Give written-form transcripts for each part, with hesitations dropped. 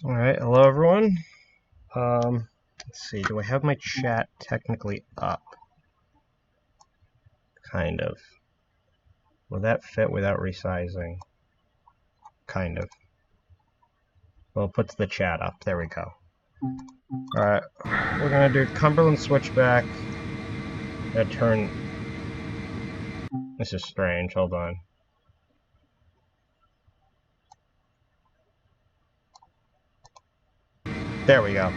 Alright, hello everyone. Let's see, do I have my chat technically up? Kind of. Will that fit without resizing? Kind of. Well, it puts the chat up. There we go. Alright, we're gonna do Cumberland Switchback. That turn... This is strange, hold on. There we go.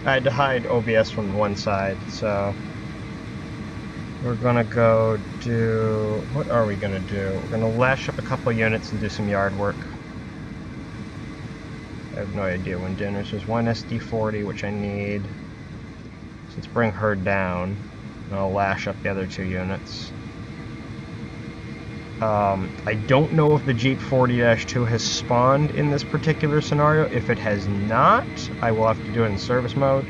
I had to hide OBS from one side, so... We're gonna go do... What are we gonna do? We're gonna lash up a couple units and do some yard work. I have no idea when dinner's. There's one SD40, which I need. So let's bring her down. And I'll lash up the other two units. I don't know if the Jeep 40-2 has spawned in this particular scenario. If it has not, I will have to do it in service mode.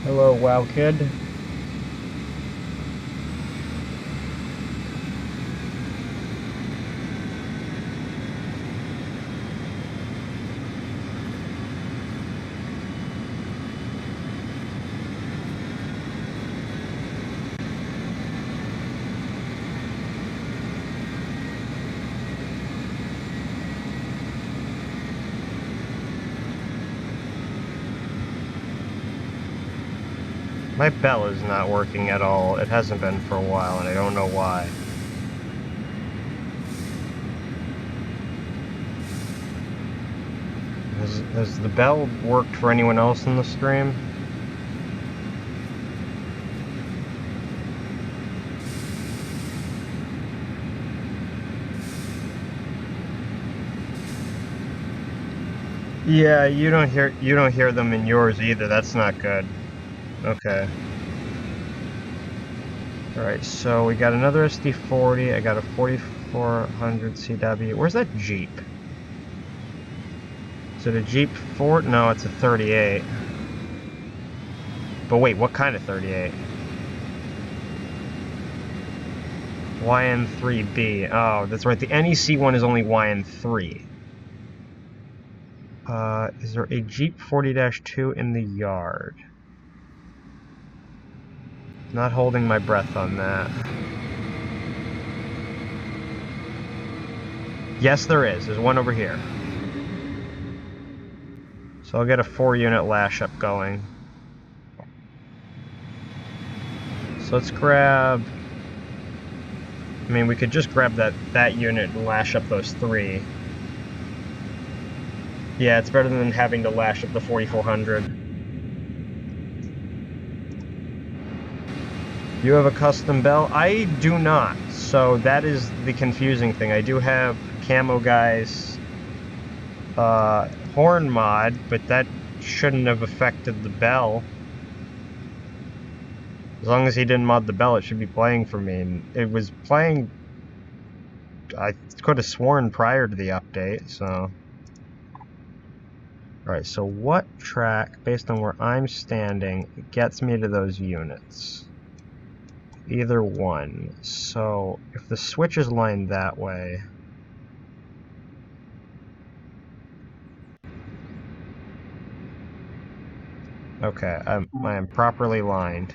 Hello, WoW Kid. My bell is not working at all. It hasn't been for a while, and I don't know why. Has the bell worked for anyone else in the stream? Yeah, you don't hear them in yours either. That's not good. Okay. Alright, so we got another SD40, I got a 4400 CW. Where's that Jeep? Is it a Jeep 4? No, it's a 38. But wait, what kind of 38? YN3B. Oh, that's right, the NEC one is only YN3. Is there a Jeep 40-2 in the yard? Not holding my breath on that. Yes, there is. There's one over here. So I'll get a 4-unit lash up going. So let's grab... I mean, we could just grab that unit and lash up those 3. Yeah, it's better than having to lash up the 4400. You have a custom bell? I do not, so that is the confusing thing. I do have Camo Guy's horn mod, but that shouldn't have affected the bell. As long as he didn't mod the bell, it should be playing for me. And it was playing, I could have sworn, prior to the update, so... Alright, so what track, based on where I'm standing, gets me to those units? Either one. So if the switch is lined that way, okay, I am properly lined.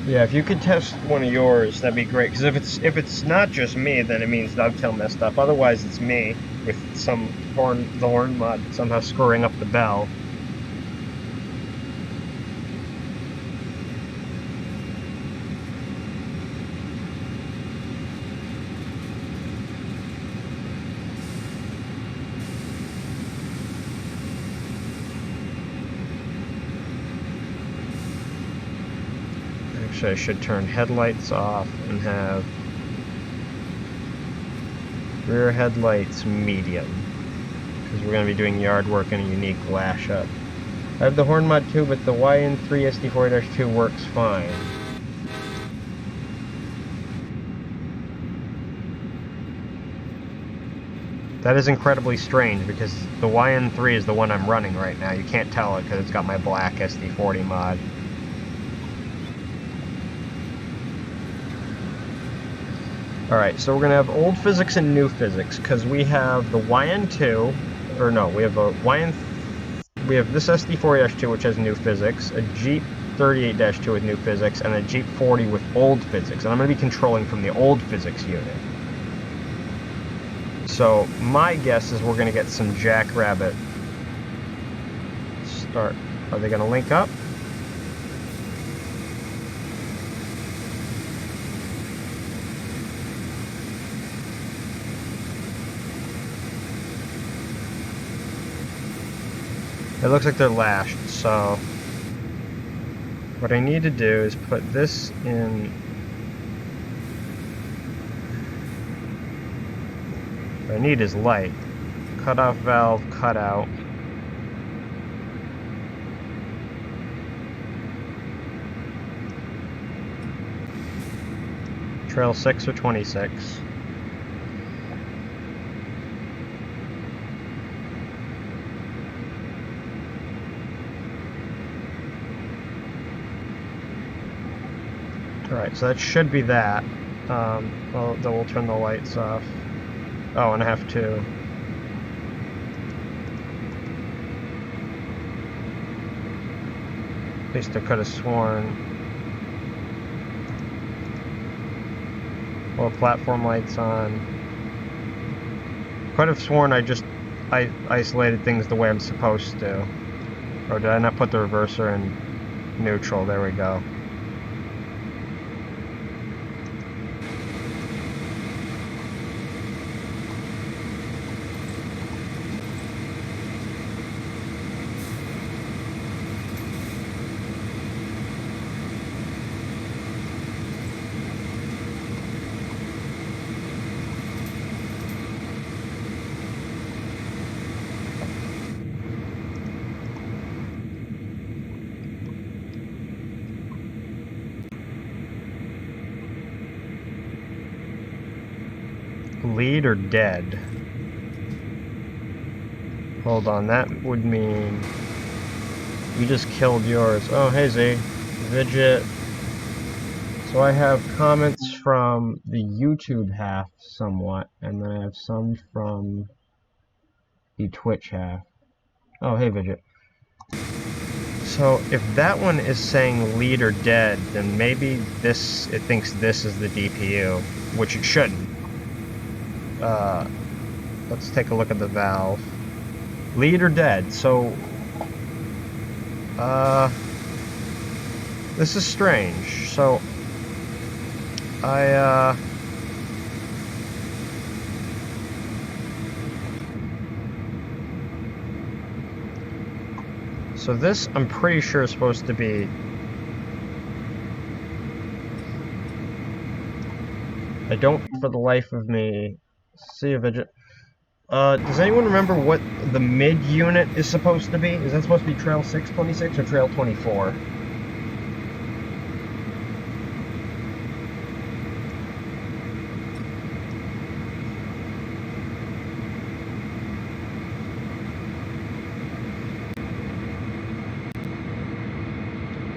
Yeah, if you could test one of yours, that'd be great. Because if it's not just me, then it means Dovetail messed up. Otherwise, it's me. with the horn mod somehow screwing up the bell. Actually, I should turn headlights off and have rear headlights medium, because we're going to be doing yard work in a unique lash up. I have the horn mod too, but the YN3 SD4-2 works fine. That is incredibly strange, because the YN3 is the one I'm running right now. You can't tell it because it's got my black SD40 mod. Alright, so we're going to have old physics and new physics, because we have the YN2, or no, we have a we have this SD40-2 which has new physics, a Jeep 38-2 with new physics, and a Jeep 40 with old physics, and I'm going to be controlling from the old physics unit. So, my guess is we're going to get some Jackrabbit start. Are they going to link up? It looks like they're lashed, so what I need to do is put this in. What I need is light. Cutoff valve, cutout. Trail 6 or 26. Alright, so that should be that. Well, then we'll turn the lights off. Oh, and I have to. At least I could have sworn. Well, platform lights on. Could have sworn I isolated things the way I'm supposed to. Or did I not put the reverser in neutral? There we go. Lead or dead? Hold on, that would mean you just killed yours. Oh, hey Z, Vidget. So I have comments from the YouTube half somewhat, and then I have some from the Twitch half. Oh, hey Vidget. So if that one is saying lead or dead, then maybe it thinks this is the DPU, which it shouldn't. Let's take a look at the valve. Lead or dead, so this is strange. So so this I'm pretty sure is supposed to be I don't for the life of me see a Vidget. Does anyone remember what the mid unit is supposed to be? Is that supposed to be Trail 626 or Trail 24?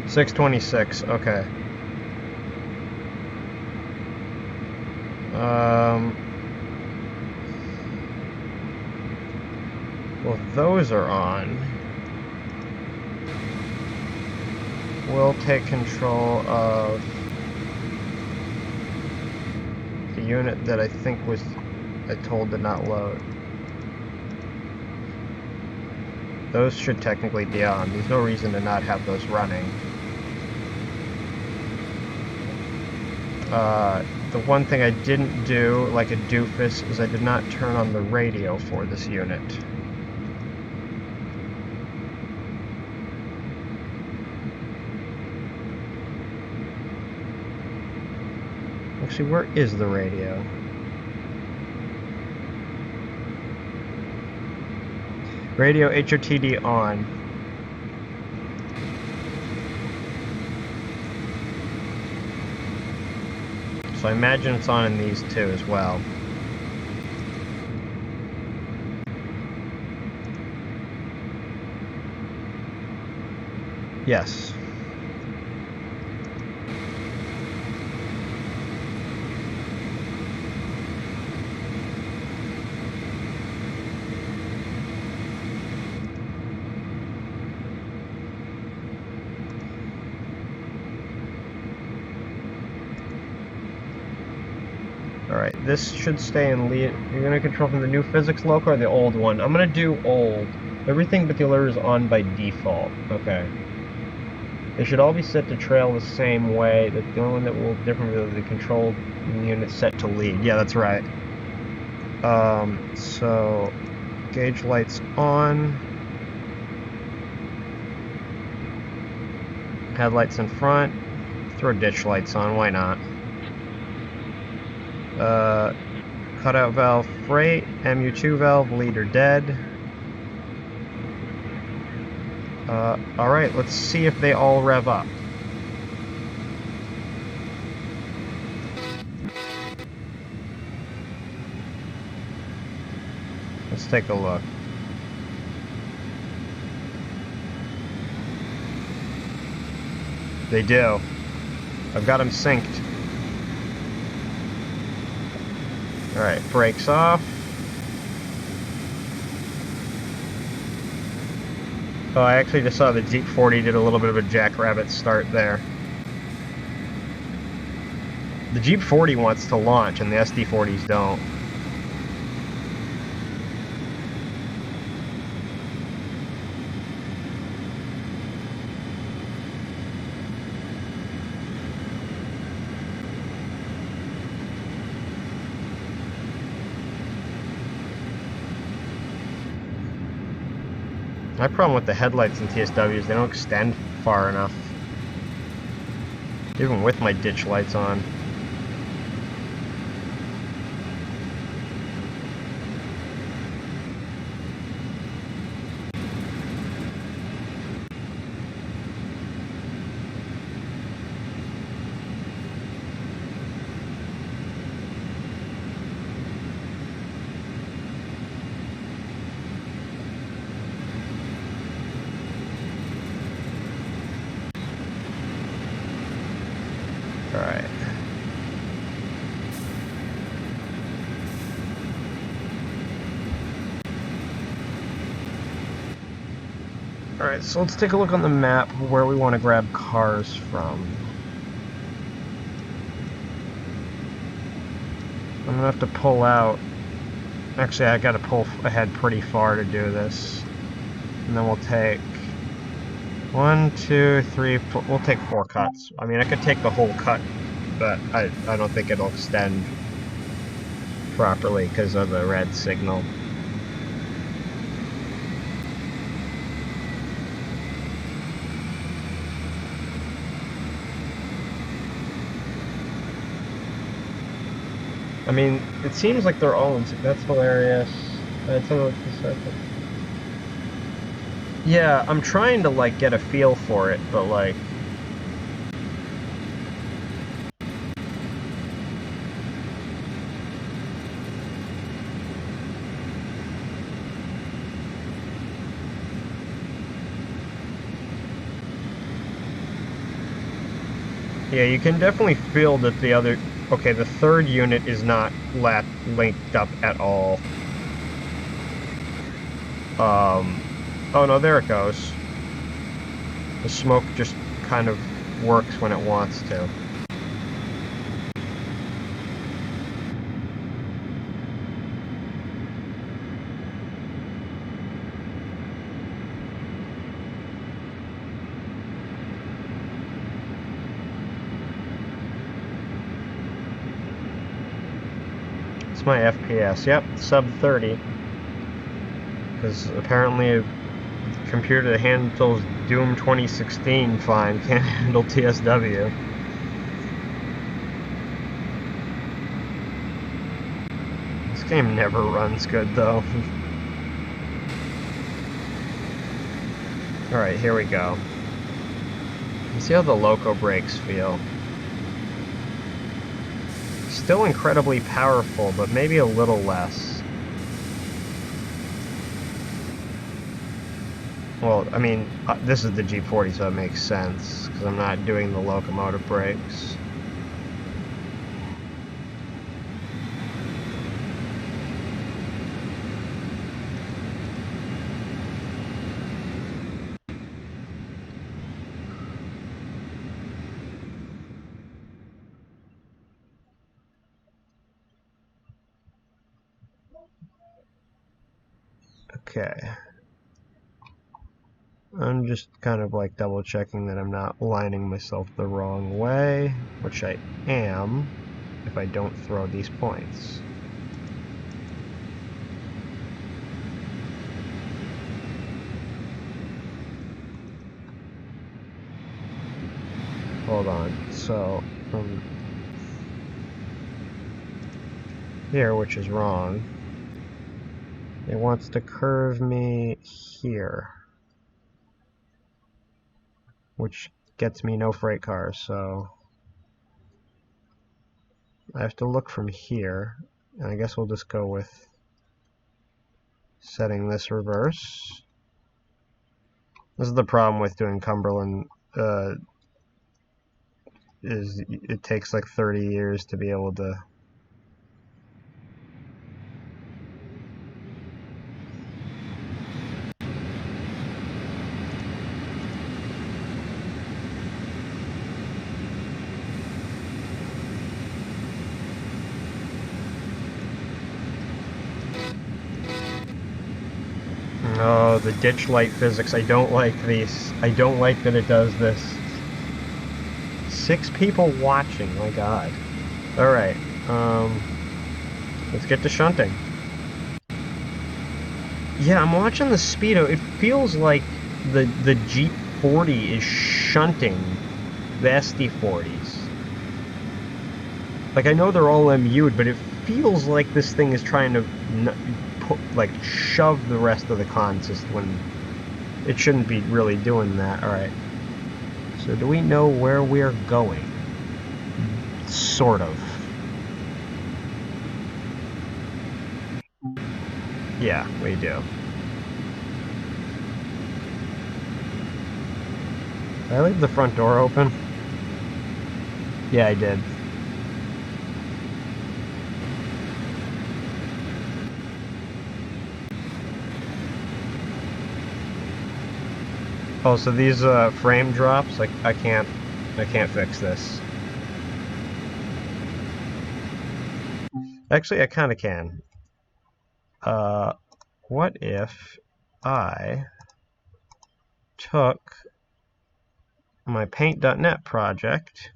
.626, okay. Well, if those are on, we'll take control of the unit that I think was I told to not load. Those should technically be on. There's no reason to not have those running. The one thing I didn't do, like a doofus, is I did not turn on the radio for this unit. Actually, where is the radio? Radio HOTD on. So I imagine it's on in these two as well. Yes. Alright, this should stay in lead. You're going to control from the new physics loco or the old one? I'm going to do old. Everything but the alert is on by default. Okay. They should all be set to trail the same way. The only one that will differ is the control unit set to lead. Yeah, that's right. So gauge lights on. Headlights in front. Throw ditch lights on, why not? Cutout valve freight, MU2 valve, leader dead. Alright, let's see if they all rev up. Let's take a look. They do. I've got them synced. Alright, brakes off. Oh, I actually just saw the Jeep 40 did a little bit of a jackrabbit start there. The Jeep 40 wants to launch and the SD40s don't. My problem with the headlights in TSW is they don't extend far enough. Even with my ditch lights on. Alright. Alright, so let's take a look on the map where we want to grab cars from. I'm gonna have to pull out. Actually, I gotta pull ahead pretty far to do this. And then we'll take 1, 2, 3, 4. We'll take 4 cuts. I mean, I could take the whole cut, but I don't think it'll extend properly because of the red signal. I mean, it seems like they're all in. That's hilarious. Yeah, I'm trying to, like, get a feel for it, but, like... Yeah, you can definitely feel that the other... Okay, the third unit is not linked up at all. Oh no, there it goes. The smoke just kind of works when it wants to. What's my FPS? Yep, sub 30. Because apparently a computer that handles Doom 2016 fine can't handle TSW. This game never runs good though. Alright, here we go. Let's see how the loco brakes feel. Still incredibly powerful, but maybe a little less. Well, I mean, this is the G40, so it makes sense, because I'm not doing the locomotive brakes. Okay. I'm just kind of like double checking that I'm not lining myself the wrong way, which I am if I don't throw these points. Hold on, so from here, which is wrong, it wants to curve me here, which gets me no freight cars, so I have to look from here, and I guess we'll just go with setting this reverse. This is the problem with doing Cumberland, is it takes like 30 years to be able to Oh, the ditch light physics. I don't like these. I don't like that it does this. 6 people watching, my god. Alright, let's get to shunting. Yeah, I'm watching the speedo. It feels like the G40 is shunting the SD40s. Like, I know they're all MU'd, but it feels like this thing is trying to shove the rest of the consist when it shouldn't be really doing that. Alright. So do we know where we're going? Sort of. Yeah, we do. Did I leave the front door open? Yeah, I did. Oh, so these frame drops, like I can't fix this. Actually, I kind of can. What if I took my paint.net project,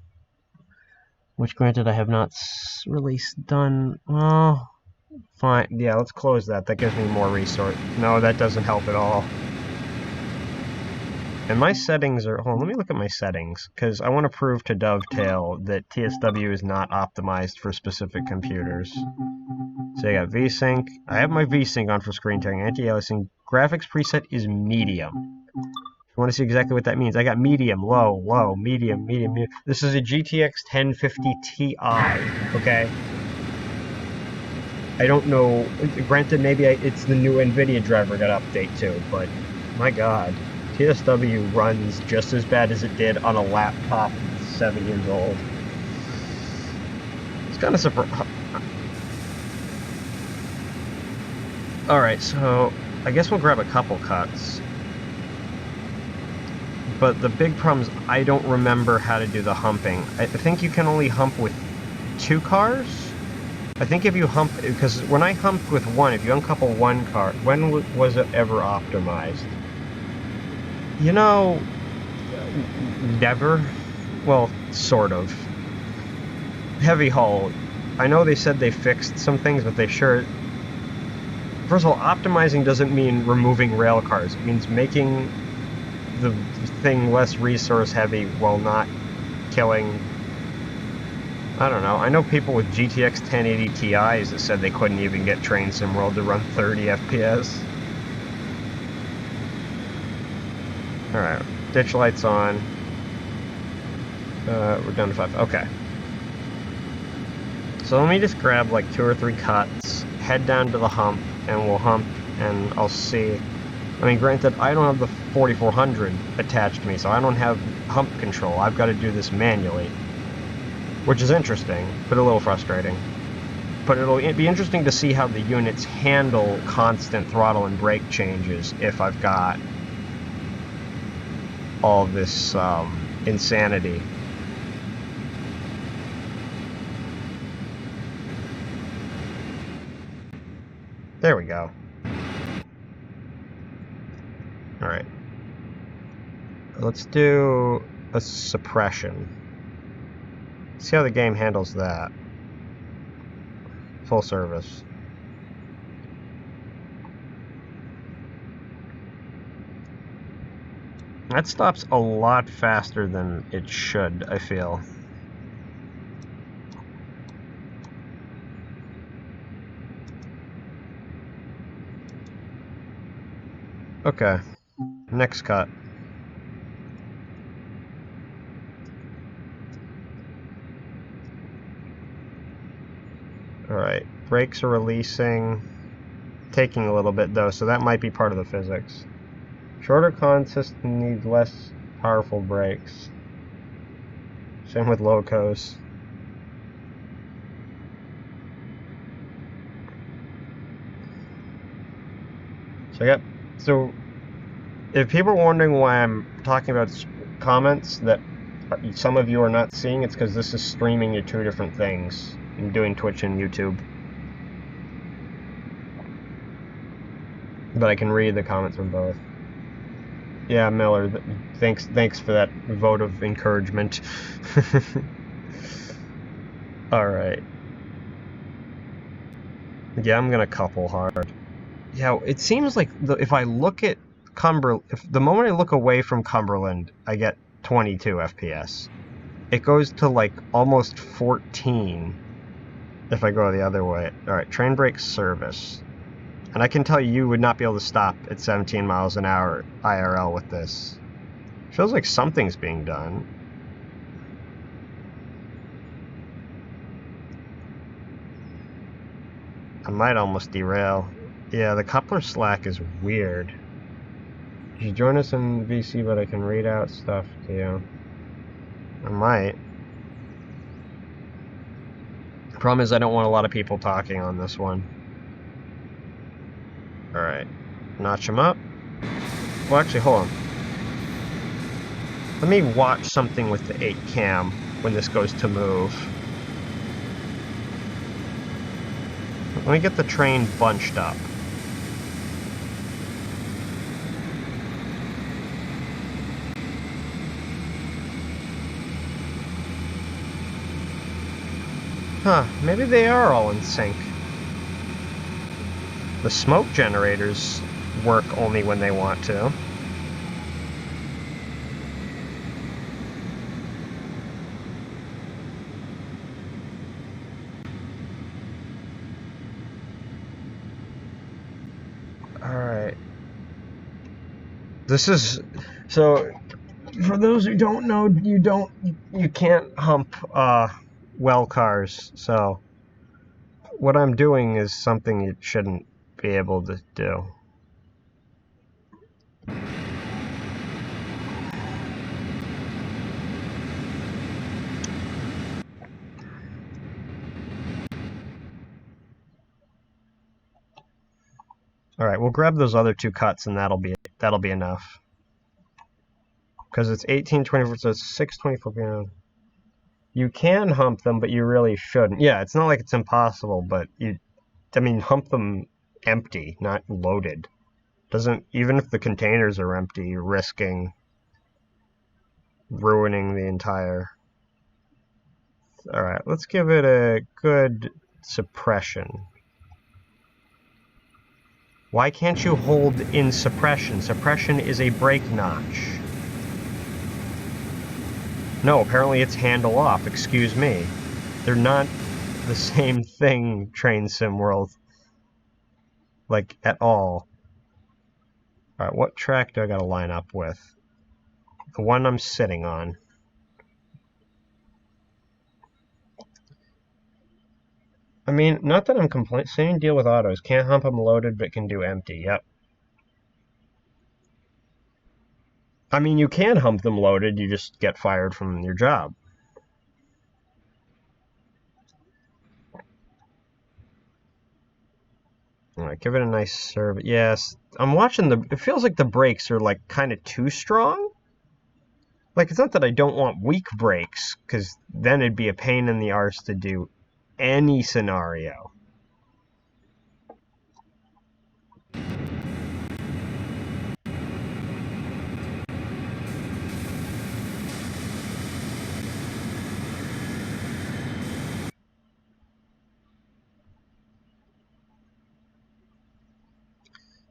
which granted I have not really done, well, fine, yeah, let's close that. That gives me more resource. No, that doesn't help at all. And my settings are, hold on, let me look at my settings, because I want to prove to Dovetail that TSW is not optimized for specific computers. So I got VSync, I have my VSync on for screen tearing, anti-aliasing, graphics preset is medium. If you want to see exactly what that means, I got medium, low, low, medium, medium, medium. This is a GTX 1050 Ti, okay? I don't know, granted maybe it's the new NVIDIA driver got update too, but my god. TSW runs just as bad as it did on a laptop 7 years old. It's kind of surprising. Alright, so I guess we'll grab a couple cuts. But the big problem is I don't remember how to do the humping. I think you can only hump with 2 cars? I think if you hump, because when I humped with 1, if you uncouple 1 car, when was it ever optimized? You know, never. Well, sort of. Heavy haul, I know they said they fixed some things, but they sure... First of all, optimizing doesn't mean removing rail cars. It means making the thing less resource heavy while not killing... I don't know. I know people with GTX 1080 Ti's that said they couldn't even get Train Sim World to run 30 FPS. Alright, ditch lights on. We're down to 5. Okay. So let me just grab like 2 or 3 cuts, head down to the hump, and we'll hump, and I'll see. I mean, granted, I don't have the 4400 attached to me, so I don't have hump control. I've got to do this manually. Which is interesting, but a little frustrating. But it'll be interesting to see how the units handle constant throttle and brake changes if I've got all this insanity. There we go. Alright. Let's do a suppression. See how the game handles that. Full service. That stops a lot faster than it should, I feel. Okay. Next cut. Alright, brakes are releasing, taking a little bit though, so that might be part of the physics. Shorter consist needs less powerful brakes. Same with locos. So if people are wondering why I'm talking about comments that some of you are not seeing, it's because this is streaming to 2 different things. I'm doing Twitch and YouTube. But I can read the comments from both. Yeah, Miller, thanks for that vote of encouragement. Alright. Yeah, I'm gonna couple hard. Yeah, it seems like if I look at Cumberland, the moment I look away from Cumberland, I get 22 FPS. It goes to like almost 14 if I go the other way. Alright, train brake service. And I can tell you would not be able to stop at 17 miles an hour IRL with this. Feels like something's being done. I might almost derail. Yeah, the coupler slack is weird. You should join us in VC, but I can read out stuff to you. I might. The problem is I don't want a lot of people talking on this one. Alright. Notch them up. Well, actually, hold on. Let me watch something with the 8 cam when this goes to move. Let me get the train bunched up. Huh, maybe they are all in sync. The smoke generators work only when they want to. Alright. This is... So, for those who don't know, you can't hump, well cars, so... What I'm doing is something you shouldn't be able to do. Alright, we'll grab those other 2 cuts and that'll be enough. Because it's 1824, so it's 624. You can hump them, but you really shouldn't. Yeah, it's not like it's impossible, but hump them empty, not loaded. Even if the containers are empty, you're risking ruining the entire Alright, let's give it a good suppression. Why can't you hold in suppression? Suppression is a brake notch. No, apparently it's handle off. Excuse me. They're not the same thing, Train Sim World. Like, at all. Alright, what track do I gotta line up with? The one I'm sitting on. I mean, not that I'm complaining. Same deal with autos. Can't hump them loaded, but can do empty. Yep. I mean, you can hump them loaded. You just get fired from your job. Alright, give it a nice serve. Yes, I'm watching the... It feels like the brakes are, like, kind of too strong. Like, it's not that I don't want weak brakes, because then it'd be a pain in the arse to do any scenario.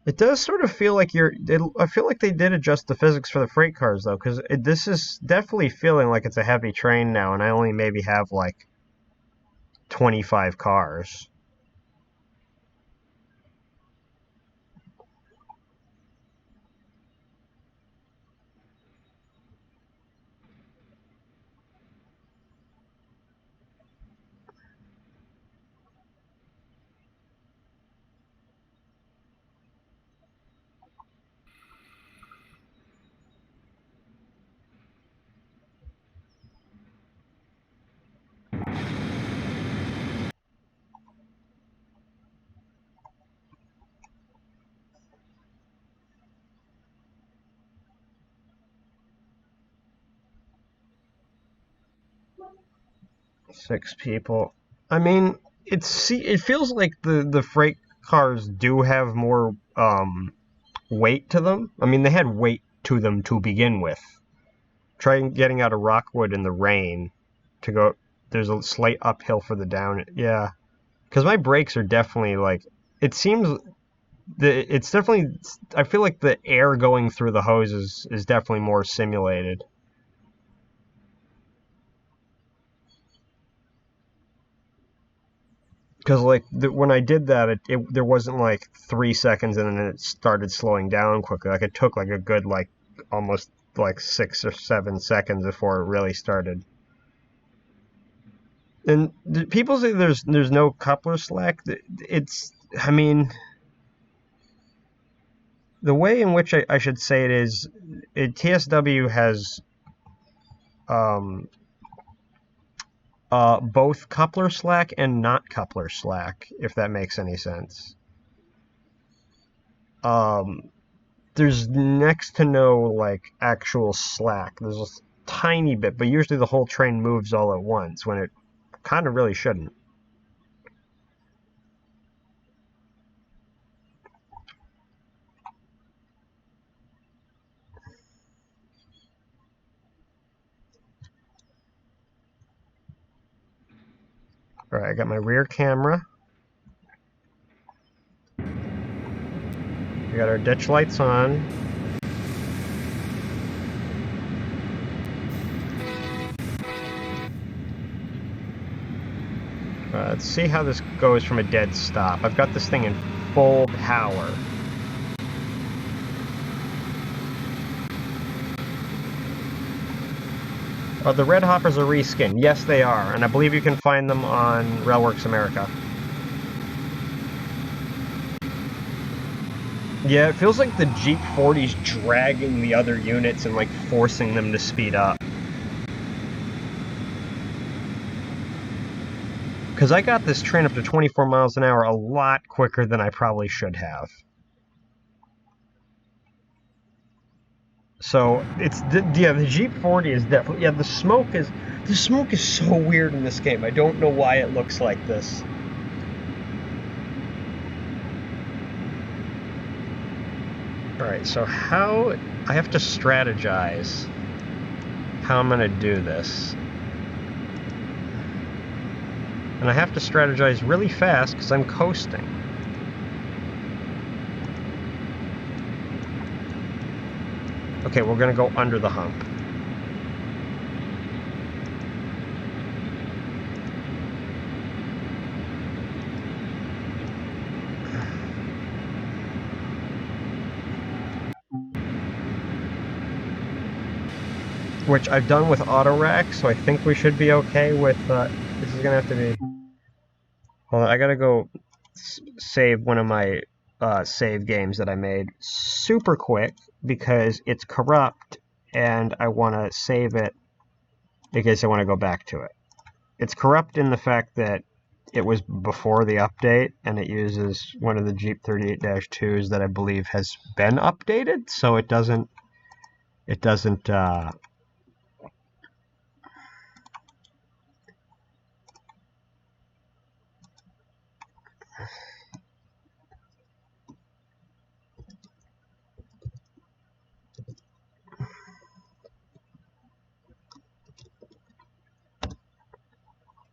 It does sort of feel like I feel like they did adjust the physics for the freight cars, though, because this is definitely feeling like it's a heavy train now, and I only maybe have, like, 25 cars. Six people. I mean, it feels like the freight cars do have more weight to them. I mean, they had weight to them to begin with. Try getting out of Rockwood in the rain to go. There's a slight uphill for the down. Yeah, because my brakes are definitely like. It seems it's definitely. I feel like the air going through the hoses is definitely more simulated. Because like when I did that, there wasn't like 3 seconds and then it started slowing down quickly. Like it took like a good like almost like 6 or 7 seconds before it really started. And people say there's no coupler slack. It's I mean the way in which I should say it is TSW has both coupler slack and not coupler slack, if that makes any sense. There's next to no like actual slack. There's a tiny bit, but usually the whole train moves all at once when it kind of really shouldn't. All right, I got my rear camera. We got our ditch lights on. Let's see how this goes from a dead stop. I've got this thing in full power. Oh, the red hoppers are reskinned. Yes, they are, and I believe you can find them on Railworks America. Yeah, it feels like the Jeep 40's dragging the other units and like forcing them to speed up. Because I got this train up to 24 miles an hour a lot quicker than I probably should have. So it's the Jeep 40 is definitely the smoke is so weird in this game. I don't know why it looks like this. All right, so how I have to strategize how I'm gonna do this. And I have to strategize really fast because I'm coasting. Okay, we're gonna go under the hump. Which I've done with auto rack, so I think we should be okay with, this is gonna have to be... Hold on, I gotta go save one of my save games that I made super quick because it's corrupt and I want to save it because I want to go back to it. It's corrupt in the fact that it was before the update and it uses one of the Jeep 38-2s that I believe has been updated, so it doesn't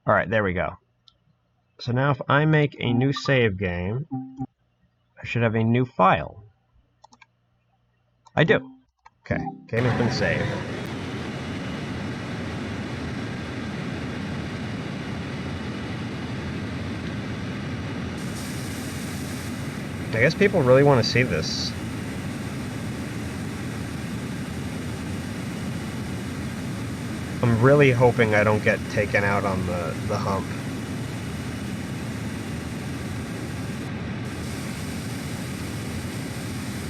Alright, there we go. So now if I make a new save game, I should have a new file. I do. Okay, game has been saved. I guess people really want to see this. I'm really hoping I don't get taken out on the hump.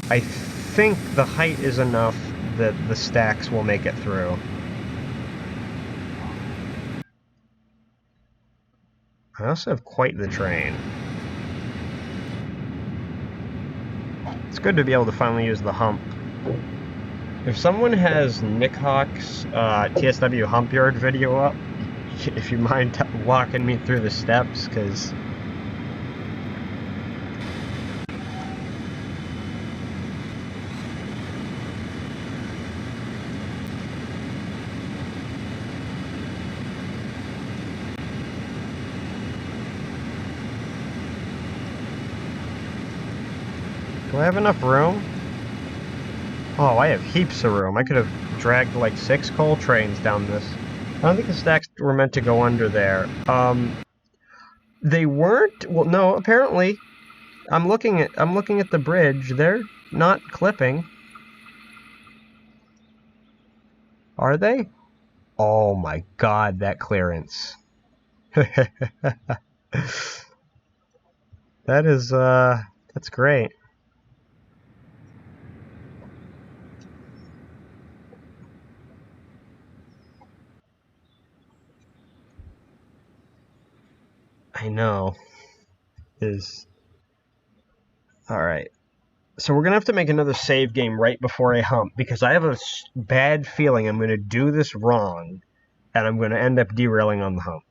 I think the height is enough that the stacks will make it through. I also have quite the train. It's good to be able to finally use the hump. If someone has Nick Hawk's TSW Hump Yard video up, if you mind walking me through the steps, because... Do I have enough room? Oh, I have heaps of room. I could have dragged like 6 coal trains down this. I don't think the stacks were meant to go under there. They weren't? Well, no, apparently. I'm looking at the bridge. They're not clipping. Are they? Oh my god, that clearance. That is, that's great. I know. Alright. So we're going to have to make another save game right before I hump, because I have a bad feeling I'm going to do this wrong, and I'm going to end up derailing on the hump.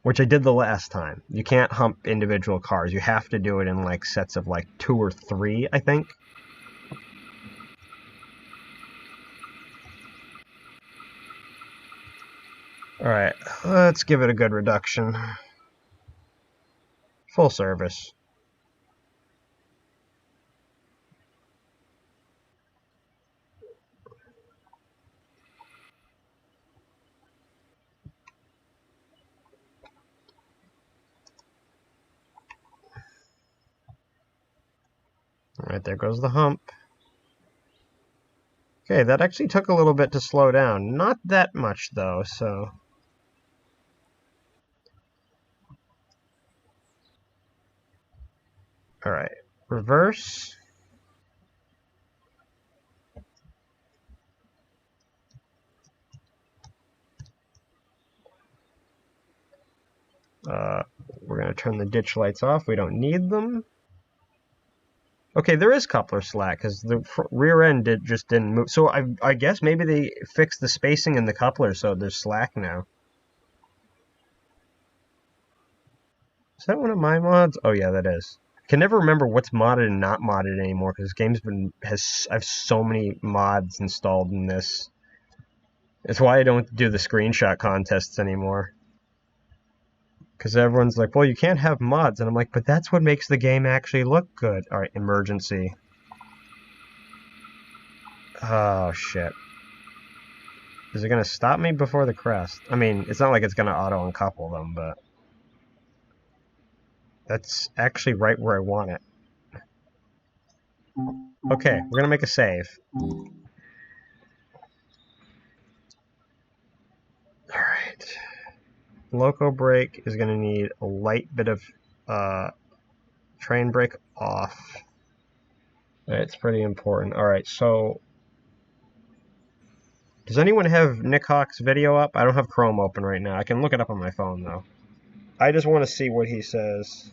Which I did the last time. You can't hump individual cars. You have to do it in like sets of like 2 or 3, I think. Alright, let's give it a good reduction. Full service. Alright, there goes the hump. Okay, that actually took a little bit to slow down. Not that much, though, so... Alright, reverse. We're going to turn the ditch lights off. We don't need them. Okay, there is coupler slack, because the rear end just didn't move. So I guess maybe they fixed the spacing in the coupler, so there's slack now. Is that one of my mods? Oh yeah, that is. I can never remember what's modded and not modded anymore, because this game's I have so many mods installed in this. It's why I don't do the screenshot contests anymore. Because everyone's like, well, you can't have mods. And I'm like, but that's what makes the game actually look good. Alright, emergency. Oh, shit. Is it going to stop me before the crest? I mean, it's not like it's going to auto-uncouple them, but... That's actually right where I want it. Okay, we're going to make a save. Alright. Loco brake is going to need a light bit of train brake off. It's pretty important. Alright, so... Does anyone have Nick Hawk's video up? I don't have Chrome open right now. I can look it up on my phone, though. I just want to see what he says.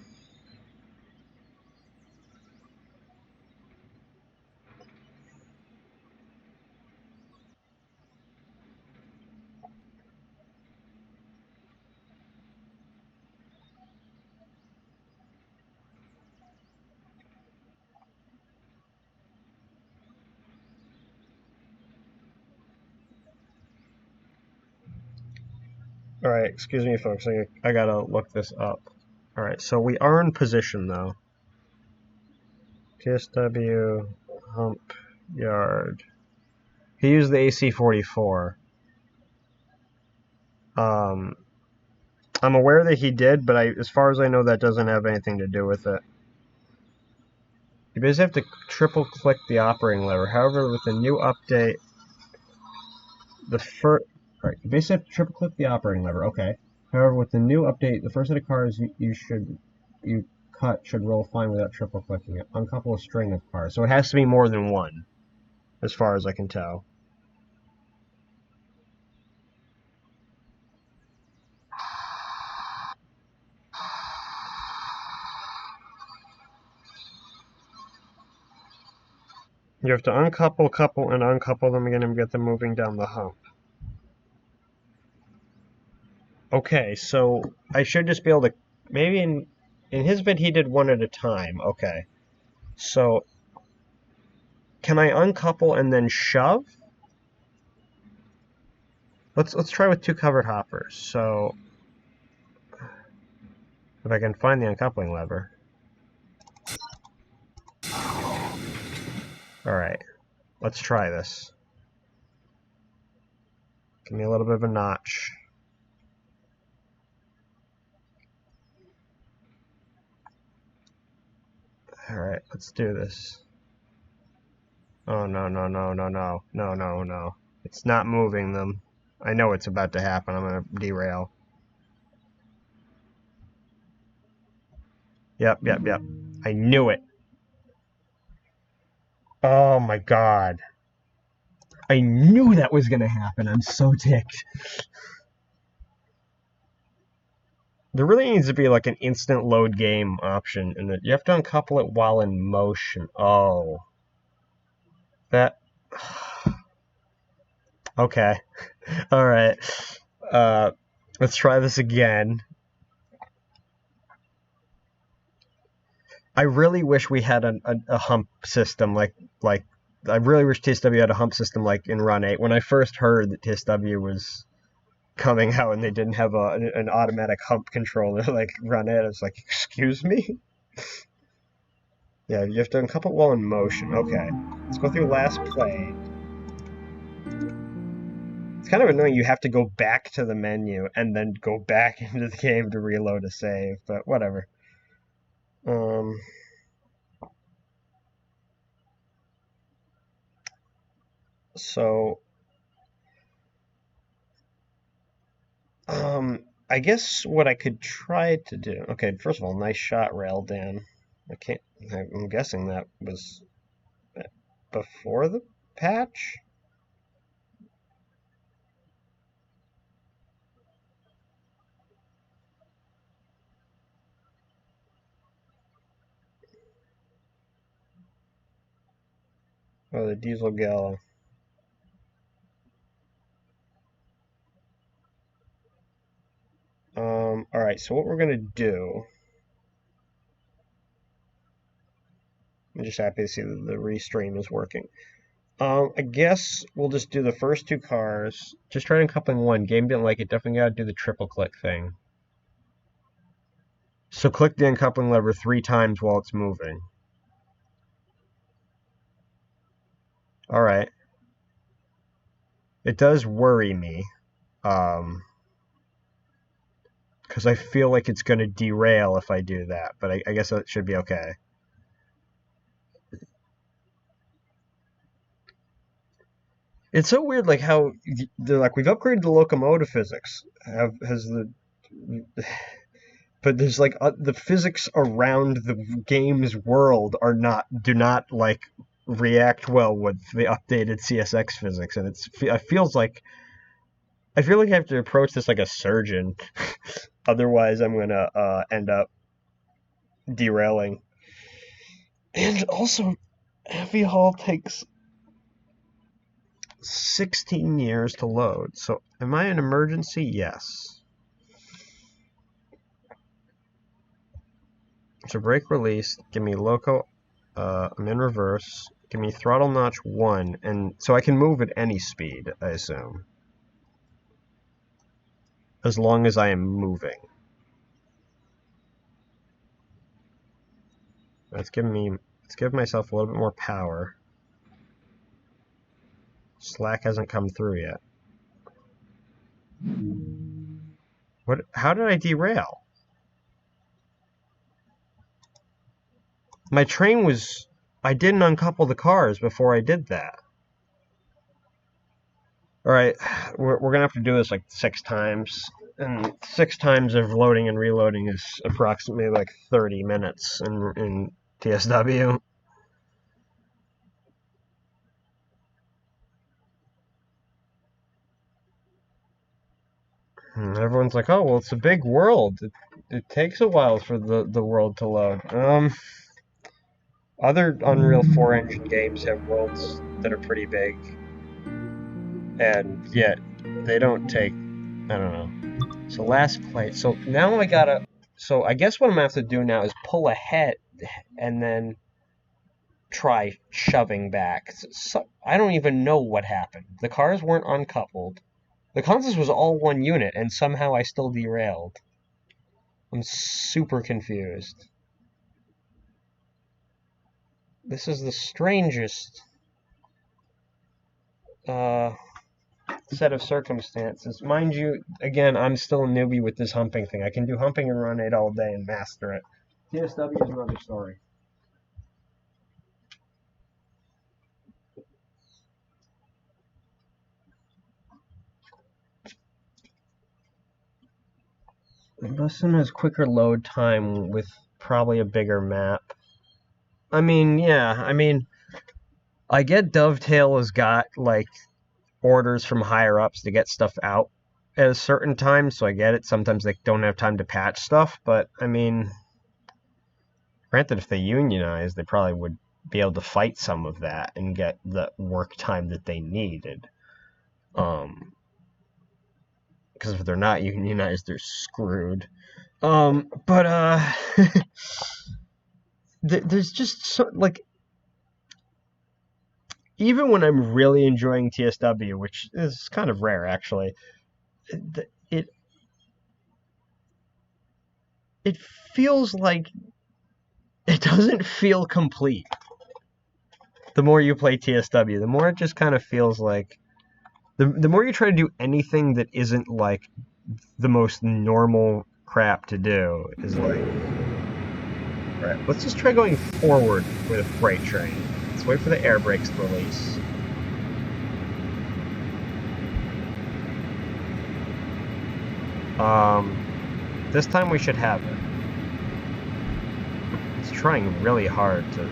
Alright, excuse me, folks. I gotta look this up. Alright, so we are in position, though. TSW, Hump, Yard. He used the AC-44. I'm aware that he did, but as far as I know, that doesn't have anything to do with it. You basically have to triple-click the operating lever. However, with the new update, Alright, you basically have to triple-click the operating lever. Okay. However, with the new update, the first set of cars you cut should roll fine without triple-clicking it. Uncouple a string of cars. So it has to be more than one, as far as I can tell. You have to uncouple, couple, and uncouple them again and get them moving down the hump. Okay, so I should just be able to... Maybe in his vid he did one at a time. Okay. So, can I uncouple and then shove? Let's try with two covered hoppers. So, if I can find the uncoupling lever. Alright, let's try this. Give me a little bit of a notch. Alright, let's do this. Oh, no, no, no, no, no. No, no, no. It's not moving them. I know it's about to happen. I'm going to derail. Yep. I knew it. Oh my god. I knew that was going to happen. I'm so ticked. There really needs to be like an instant load game option, and you have to uncouple it while in motion. Oh. That... Okay. Alright. Let's try this again. I really wish we had a hump system like I really wish TSW had a hump system like in Run 8. When I first heard that TSW was coming out and they didn't have an automatic hump controller like Run 8, I was like, excuse me? Yeah, you have to uncouple while in motion. Okay. Let's go through last play. It's kind of annoying you have to go back to the menu and then go back into the game to reload a save, but whatever. So, I guess what I could try to do... Okay, first of all, nice shot, Rail Dan. I'm guessing that was before the patch? Oh, the diesel gallon. Alright, so what we're going to do... I'm just happy to see that the restream is working. I guess we'll just do the first two cars. Just try uncoupling one. Game didn't like it. Definitely got to do the triple click thing. So click the uncoupling lever 3 times while it's moving. Alright. It does worry me. Because I feel like it's going to derail if I do that. But I guess that should be okay. It's so weird, like how they're like, we've upgraded the locomotive physics. But there's like the physics around the game's world do not like react well with the updated CSX physics, and I feel like I have to approach this like a surgeon, otherwise I'm gonna end up derailing. And also, heavy haul takes 16 years to load. So, am I an emergency? Yes. So brake release, give me loco, I'm in reverse, give me throttle notch 1, and so I can move at any speed, I assume. As long as I am moving. Let's give myself a little bit more power. Slack hasn't come through yet. How did I derail? My train was... I didn't uncouple the cars before I did that. Alright, we're going to have to do this like 6 times. And 6 times of loading and reloading is approximately like 30 minutes in TSW. And everyone's like, oh, well, it's a big world. It takes a while for the world to load. Other Unreal 4 engine games have worlds that are pretty big. And yet, they don't take, I don't know. So last play. So now I gotta, so I guess what I'm gonna have to do now is pull ahead and then try shoving back. So, I don't even know what happened. The cars weren't uncoupled. The consist was all one unit, and somehow I still derailed. I'm super confused. This is the strangest set of circumstances. Mind you, again, I'm still a newbie with this humping thing. I can do humping and run 8 all day and master it. TSW is another story. This one has quicker load time with probably a bigger map. I mean, yeah, I get Dovetail has got, like, orders from higher-ups to get stuff out at a certain time, so I get it. Sometimes they don't have time to patch stuff, but, I mean, granted, if they unionize, they probably would be able to fight some of that and get the work time that they needed. Because if they're not unionized, they're screwed. There's just so, like, even when I'm really enjoying TSW, which is kind of rare actually, it feels like it doesn't feel complete. The more you play TSW, the more it just kind of feels like the more you try to do anything that isn't like the most normal crap to do is like, alright, let's just try going forward with a freight train. Let's wait for the air brakes to release. This time we should have it. It's trying really hard to...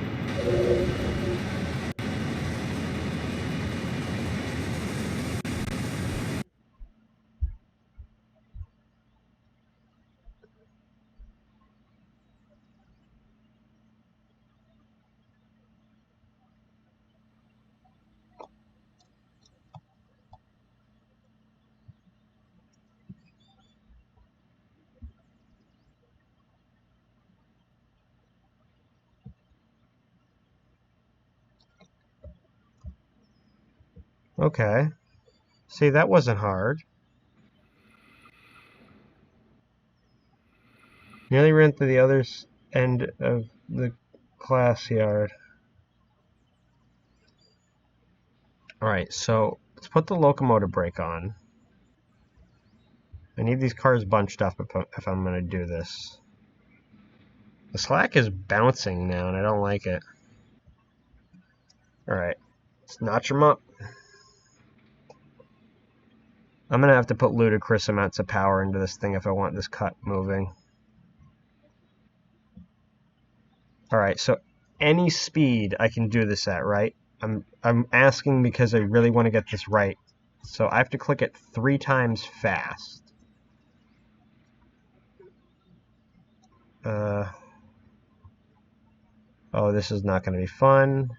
Okay. See, that wasn't hard. Nearly ran to the other end of the class yard. Alright, so let's put the locomotive brake on. I need these cars bunched up if I'm going to do this. The slack is bouncing now, and I don't like it. Alright, let's notch them up. I'm going to have to put ludicrous amounts of power into this thing if I want this cut moving. Alright, so any speed I can do this at, right? I'm asking because I really want to get this right. So I have to click it 3 times fast. Oh, this is not going to be fun.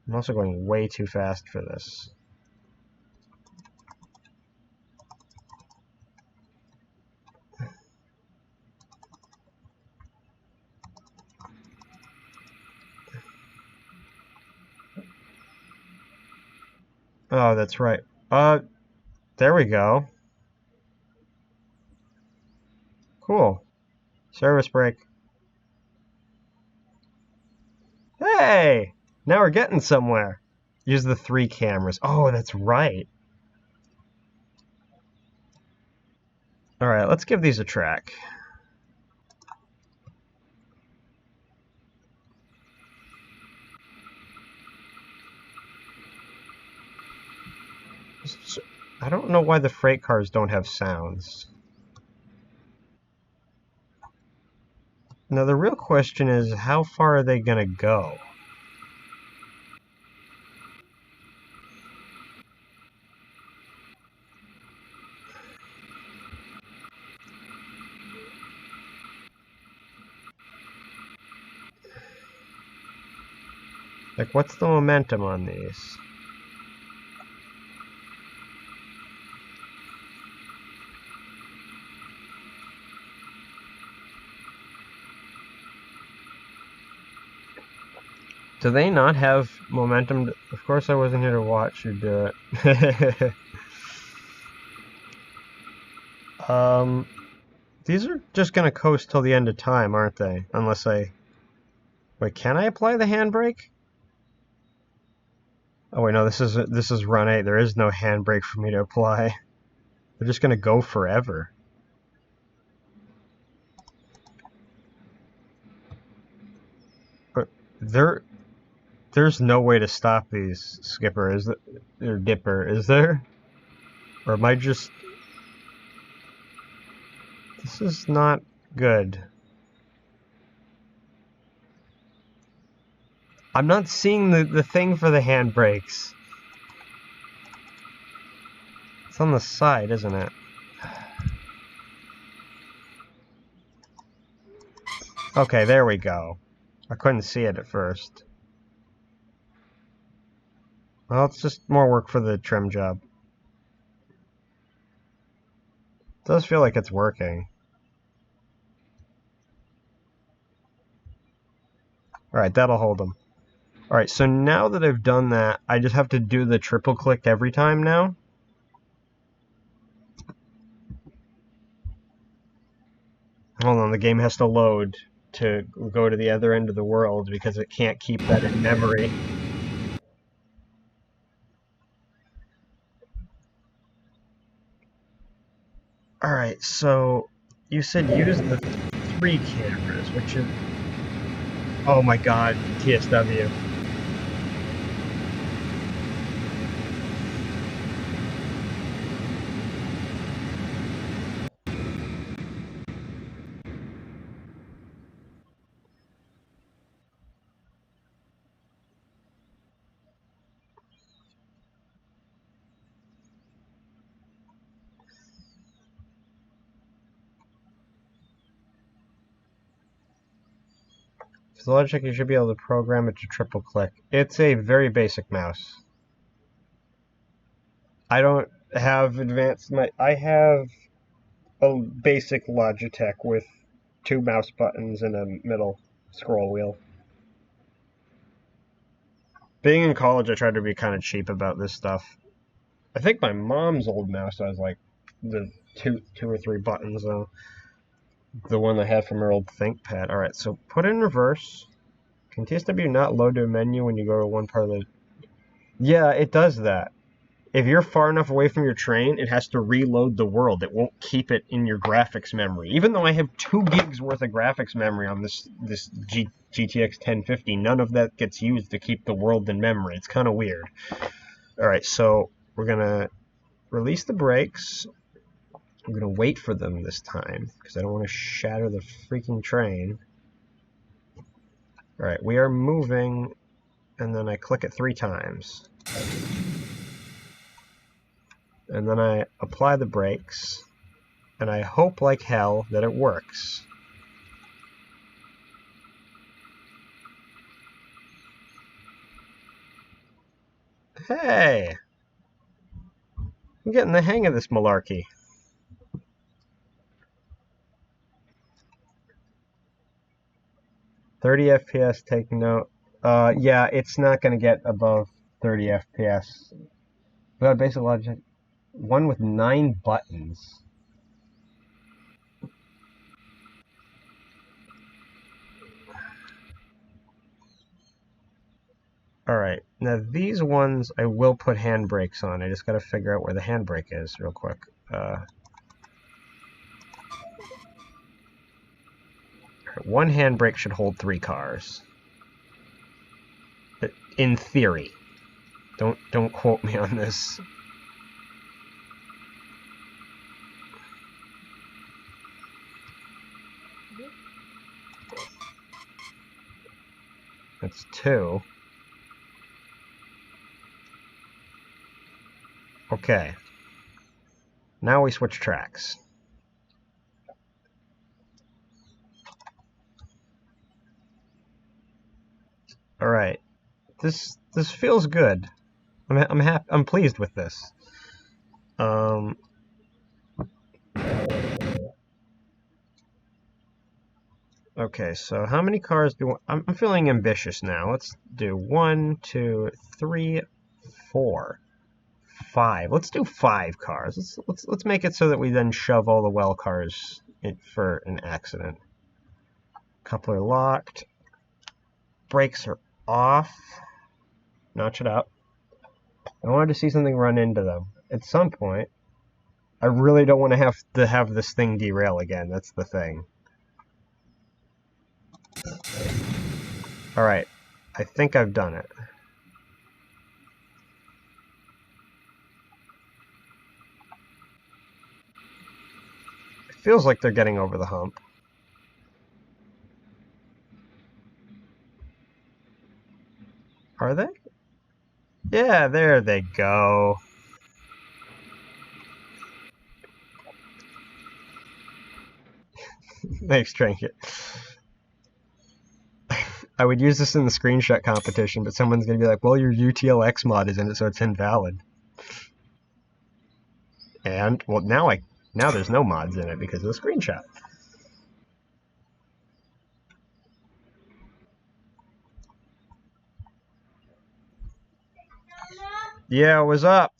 I'm also going way too fast for this. Oh, that's right. There we go. Cool. Service brake. Hey! Now we're getting somewhere. Use the 3 cameras. Oh, that's right. Alright, let's give these a track. I don't know why the freight cars don't have sounds. Now the real question is, how far are they gonna go? Like, what's the momentum on these? Do they not have momentum? Of course I wasn't here to watch you do it. These are just gonna coast till the end of time, aren't they? Unless I... Wait, can I apply the handbrake? Oh wait, no, this is run 8. There is no handbrake for me to apply. They're just gonna go forever. But there's no way to stop these, Skipper, is there? Or Dipper, is there? Or am I just... This is not good. I'm not seeing the thing for the handbrakes. It's on the side, isn't it? Okay, there we go. I couldn't see it at first. Well, it's just more work for the trim job. It does feel like it's working. Alright, that'll hold them. Alright, so now that I've done that, I just have to do the triple click every time now. Hold on, the game has to load to go to the other end of the world because it can't keep that in memory. Alright, so you said use the 3 cameras, which is... Oh my god, TSW. For the logic, you should be able to program it to triple click. It's a very basic mouse. I don't have advanced... I have a basic Logitech with 2 mouse buttons and a middle scroll wheel. Being in college, I tried to be kind of cheap about this stuff. I think my mom's old mouse has like the two or three buttons though. The one I had from our old ThinkPad. Alright, so put it in reverse. Can TSW not load to a menu when you go to one part of the... Yeah, it does that. If you're far enough away from your train, it has to reload the world. It won't keep it in your graphics memory. Even though I have 2 gigs worth of graphics memory on this GTX 1050, none of that gets used to keep the world in memory. It's kind of weird. Alright, so we're going to release the brakes. I'm going to wait for them this time, because I don't want to shatter the freaking train. Alright, we are moving, and then I click it 3 times. And then I apply the brakes, and I hope like hell that it works. Hey! I'm getting the hang of this malarkey. .30 FPS, take note. Yeah, it's not going to get above 30 FPS. But basic logic, one with 9 buttons. Alright, now these ones I will put handbrakes on. I just got to figure out where the handbrake is real quick. One handbrake should hold 3 cars. In theory. Don't quote me on this. That's 2. Okay. Now we switch tracks. All right. This feels good. I'm happy. I'm pleased with this. Okay, so how many cars do I'm feeling ambitious now. Let's do 1, 2, 3, 4, 5. Let's do 5 cars. Let's make it so that we then shove all the well cars in for an accident. Coupler locked. Brakes are off. Notch it up. I wanted to see something run into them at some point. I really don't want to have this thing derail again. That's the thing. Alright, I think I've done it. It feels like they're getting over the hump. Are they? Yeah, there they go. Thanks, Trinket. I would use this in the screenshot competition, but someone's going to be like, well, your UTLX mod is in it, so it's invalid. And, well, now there's no mods in it because of the screenshot. Yeah, what's up?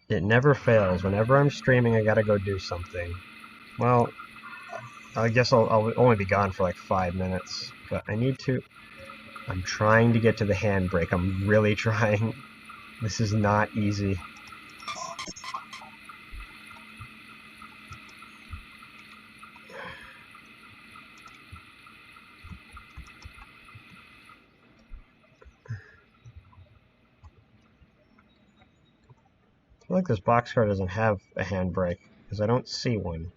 It never fails. Whenever I'm streaming, I gotta go do something. Well, I guess I'll only be gone for like 5 minutes, but I'm trying to get to the handbrake. I'm really trying. This is not easy. I feel like this boxcar doesn't have a handbrake, because I don't see one.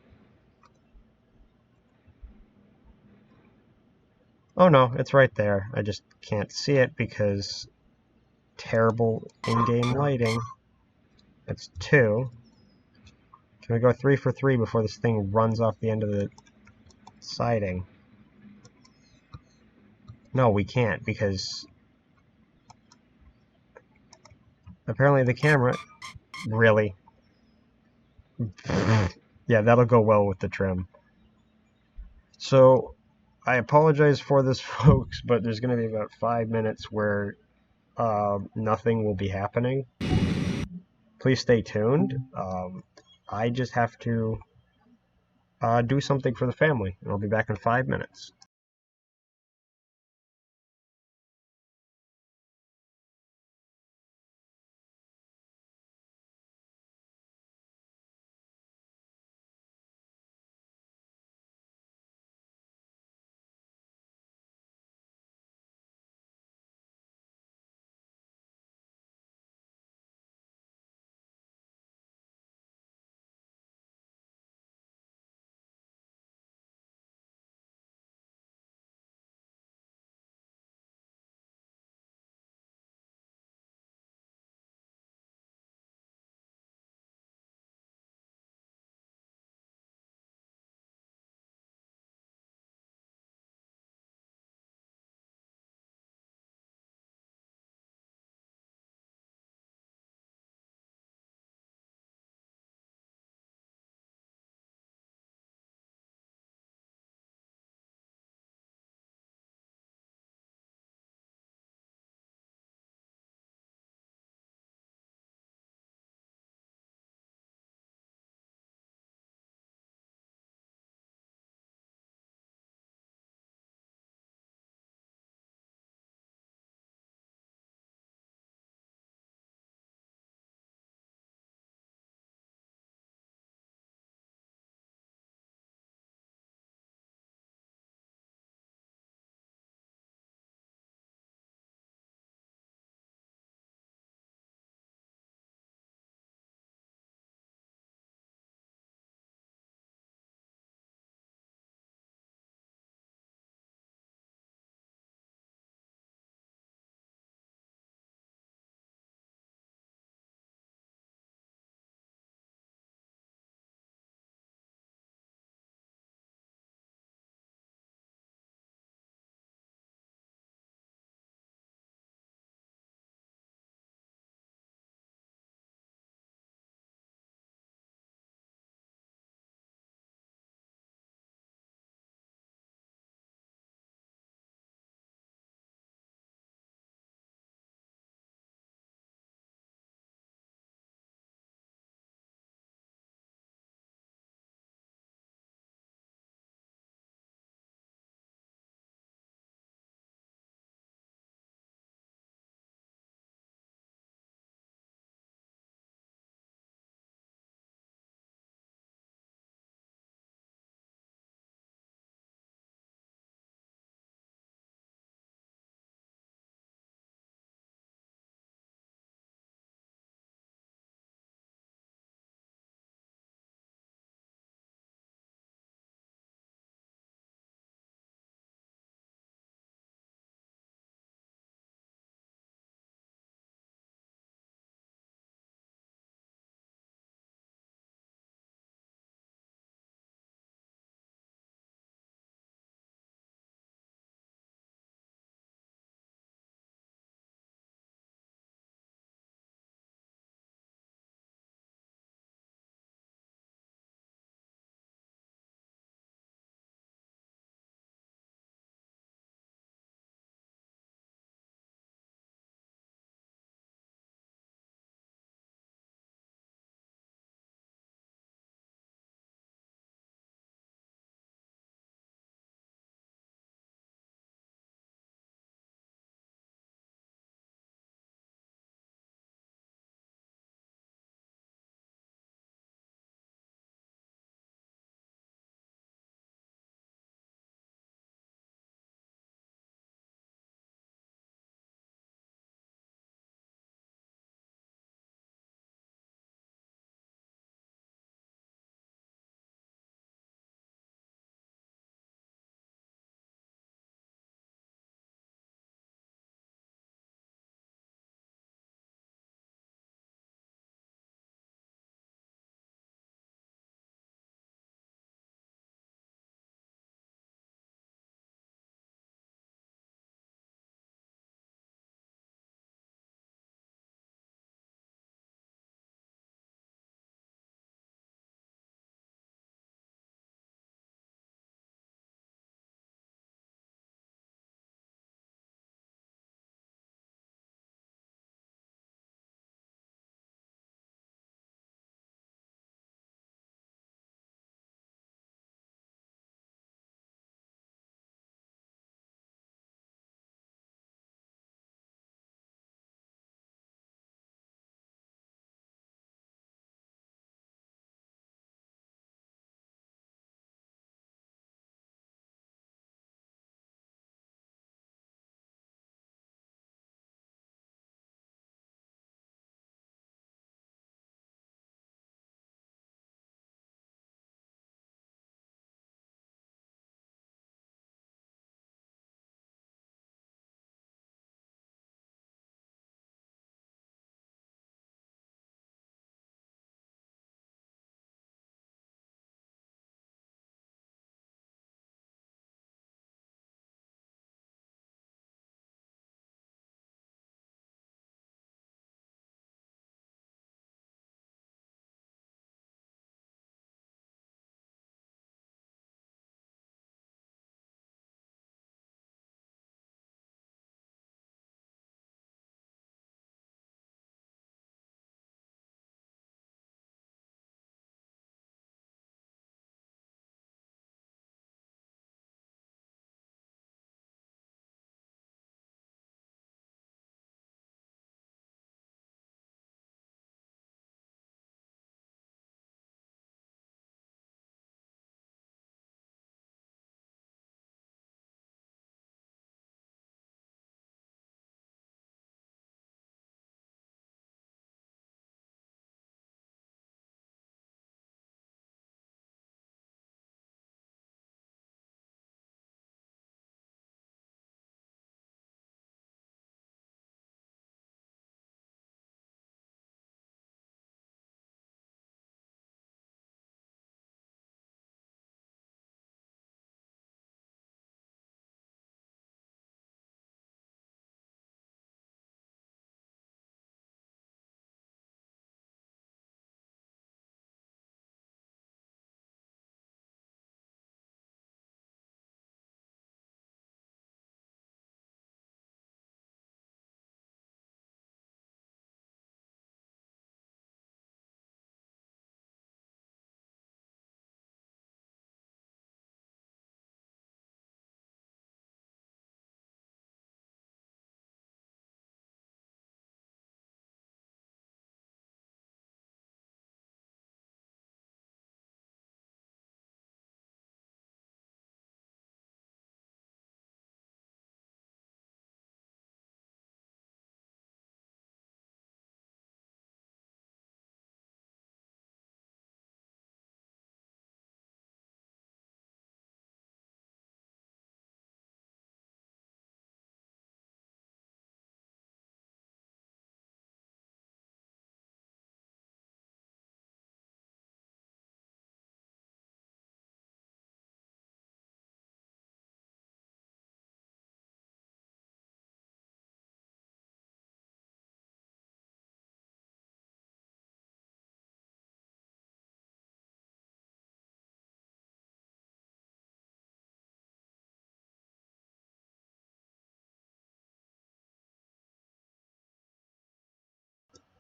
Oh no, it's right there. I just can't see it because terrible in-game lighting. It's 2. Can we go 3 for 3 before this thing runs off the end of the siding? No, we can't, because apparently the camera Really? Yeah, that'll go well with the trim. So, I apologize for this, folks, but there's going to be about 5 minutes where nothing will be happening. Please stay tuned. I just have to do something for the family, and I'll be back in 5 minutes.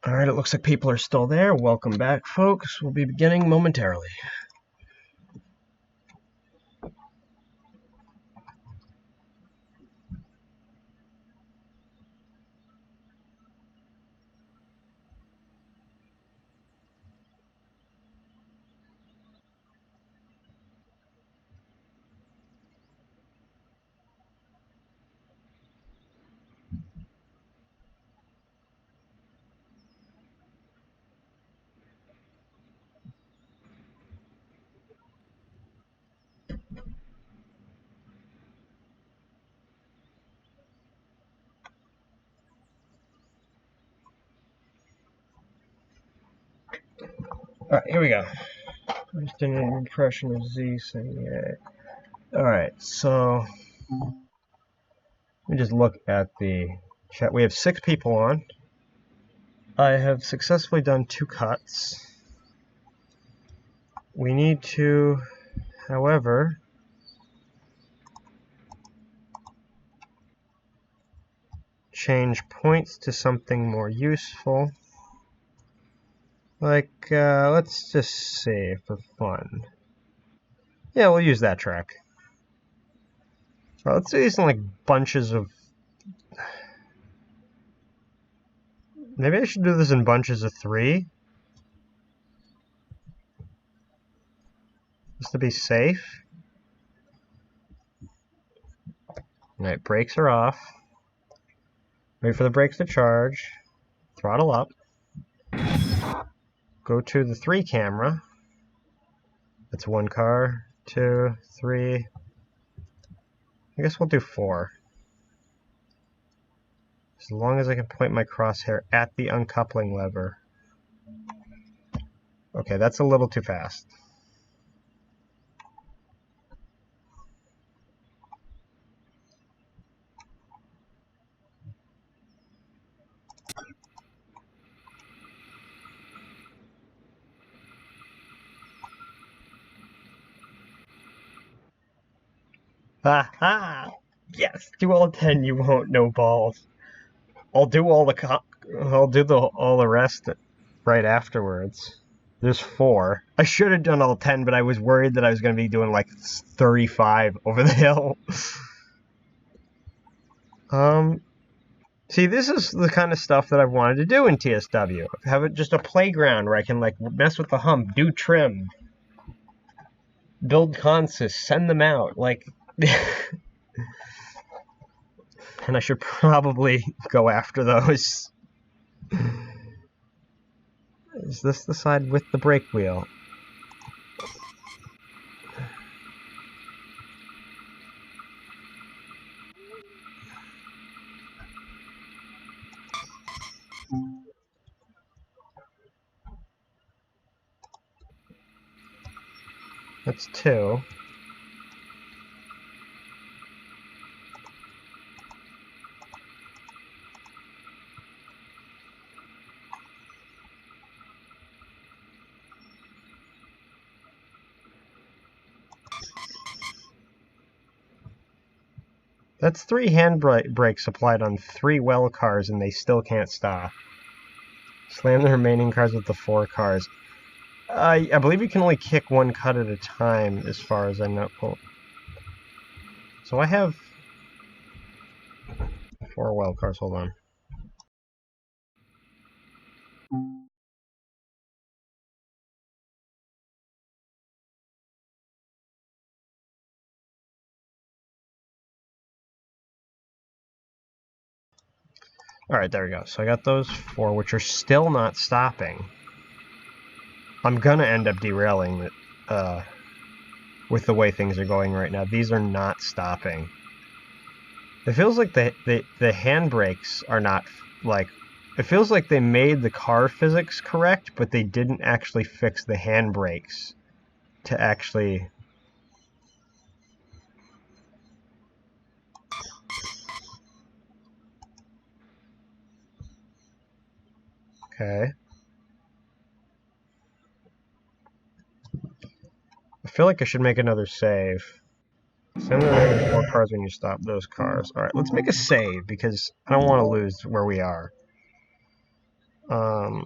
Alright, it looks like people are still there. Welcome back, folks. We'll be beginning momentarily. Alright, here we go. Just an impression of Z saying yeah. Alright, so let me just look at the chat. We have 6 people on. I have successfully done 2 cuts. We need to, however, change points to something more useful. Like, let's just say for fun. Yeah, we'll use that track. Well, let's do these in like bunches of... Maybe I should do this in bunches of 3. Just to be safe. Alright, brakes are off. Wait for the brakes to charge. Throttle up. Go to the 3 camera. That's 1 car, 2, 3. I guess we'll do 4. As long as I can point my crosshair at the uncoupling lever. Okay, that's a little too fast. Aha! Yes, do all 10. You won't know balls. I'll do all the rest right afterwards. There's 4. I should have done all 10, but I was worried that I was going to be doing like 35 over the hill. See, this is the kind of stuff that I've wanted to do in TSW. Have it just a playground where I can like mess with the hump, do trim, build consists, send them out, like. And I should probably go after those. Is this the side with the brake wheel? That's 2. That's 3 hand brakes applied on 3 well cars, and they still can't stop. Slam the remaining cars with the 4 cars. I believe you can only kick 1 cut at a time, as far as I know. Oh. So I have 4 well cars. Hold on. Alright, there we go. So I got those 4, which are still not stopping. I'm gonna end up derailing it, with the way things are going right now. These are not stopping. It feels like the handbrakes are not, like... It feels like they made the car physics correct, but they didn't actually fix the handbrakes to actually... Okay. I feel like I should make another save. Send the 4 cars when you stop those cars. Alright, let's make a save, because I don't want to lose where we are. Alright,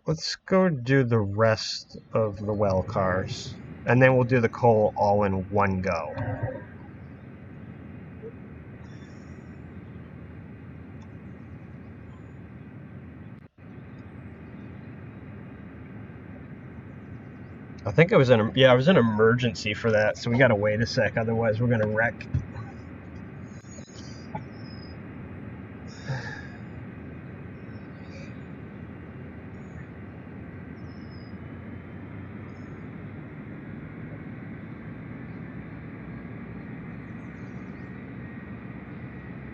let's go do the rest of the well cars. And then we'll do the coal all in one go. I think it was an emergency for that, so we gotta wait a sec, otherwise we're gonna wreck.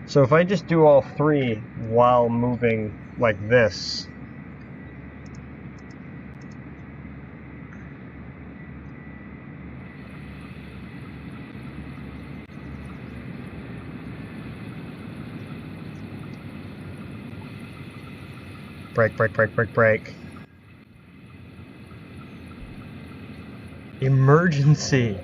So if I just do all three while moving like this, brake, brake, brake, brake, brake. Emergency.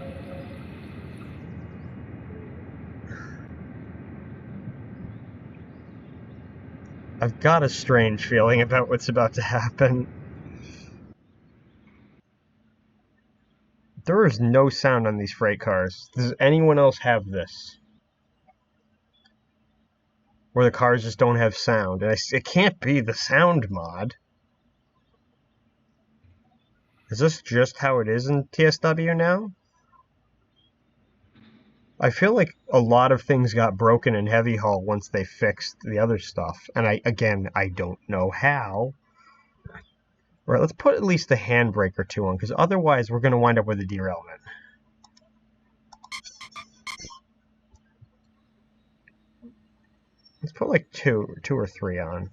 I've got a strange feeling about what's about to happen. There is no sound on these freight cars. Does anyone else have this? Where the cars just don't have sound. And it can't be the sound mod. Is this just how it is in TSW now? I feel like a lot of things got broken in Heavy Haul once they fixed the other stuff. And I don't know how. All right, let's put at least a handbrake or two on, because otherwise we're going to wind up with a derailment. Let's put like two or three on.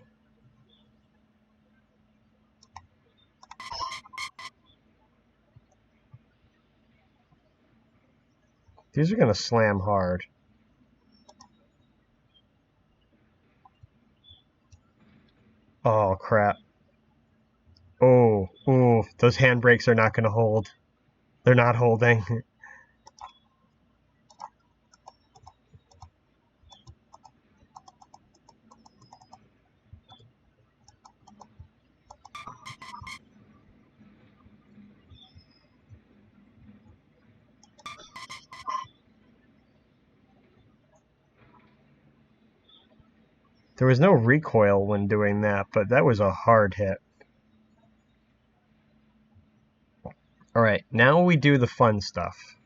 These are going to slam hard. Oh, crap. Oh, ooh, those handbrakes are not going to hold. They're not holding. There was no recoil when doing that, but that was a hard hit. Alright, now we do the fun stuff.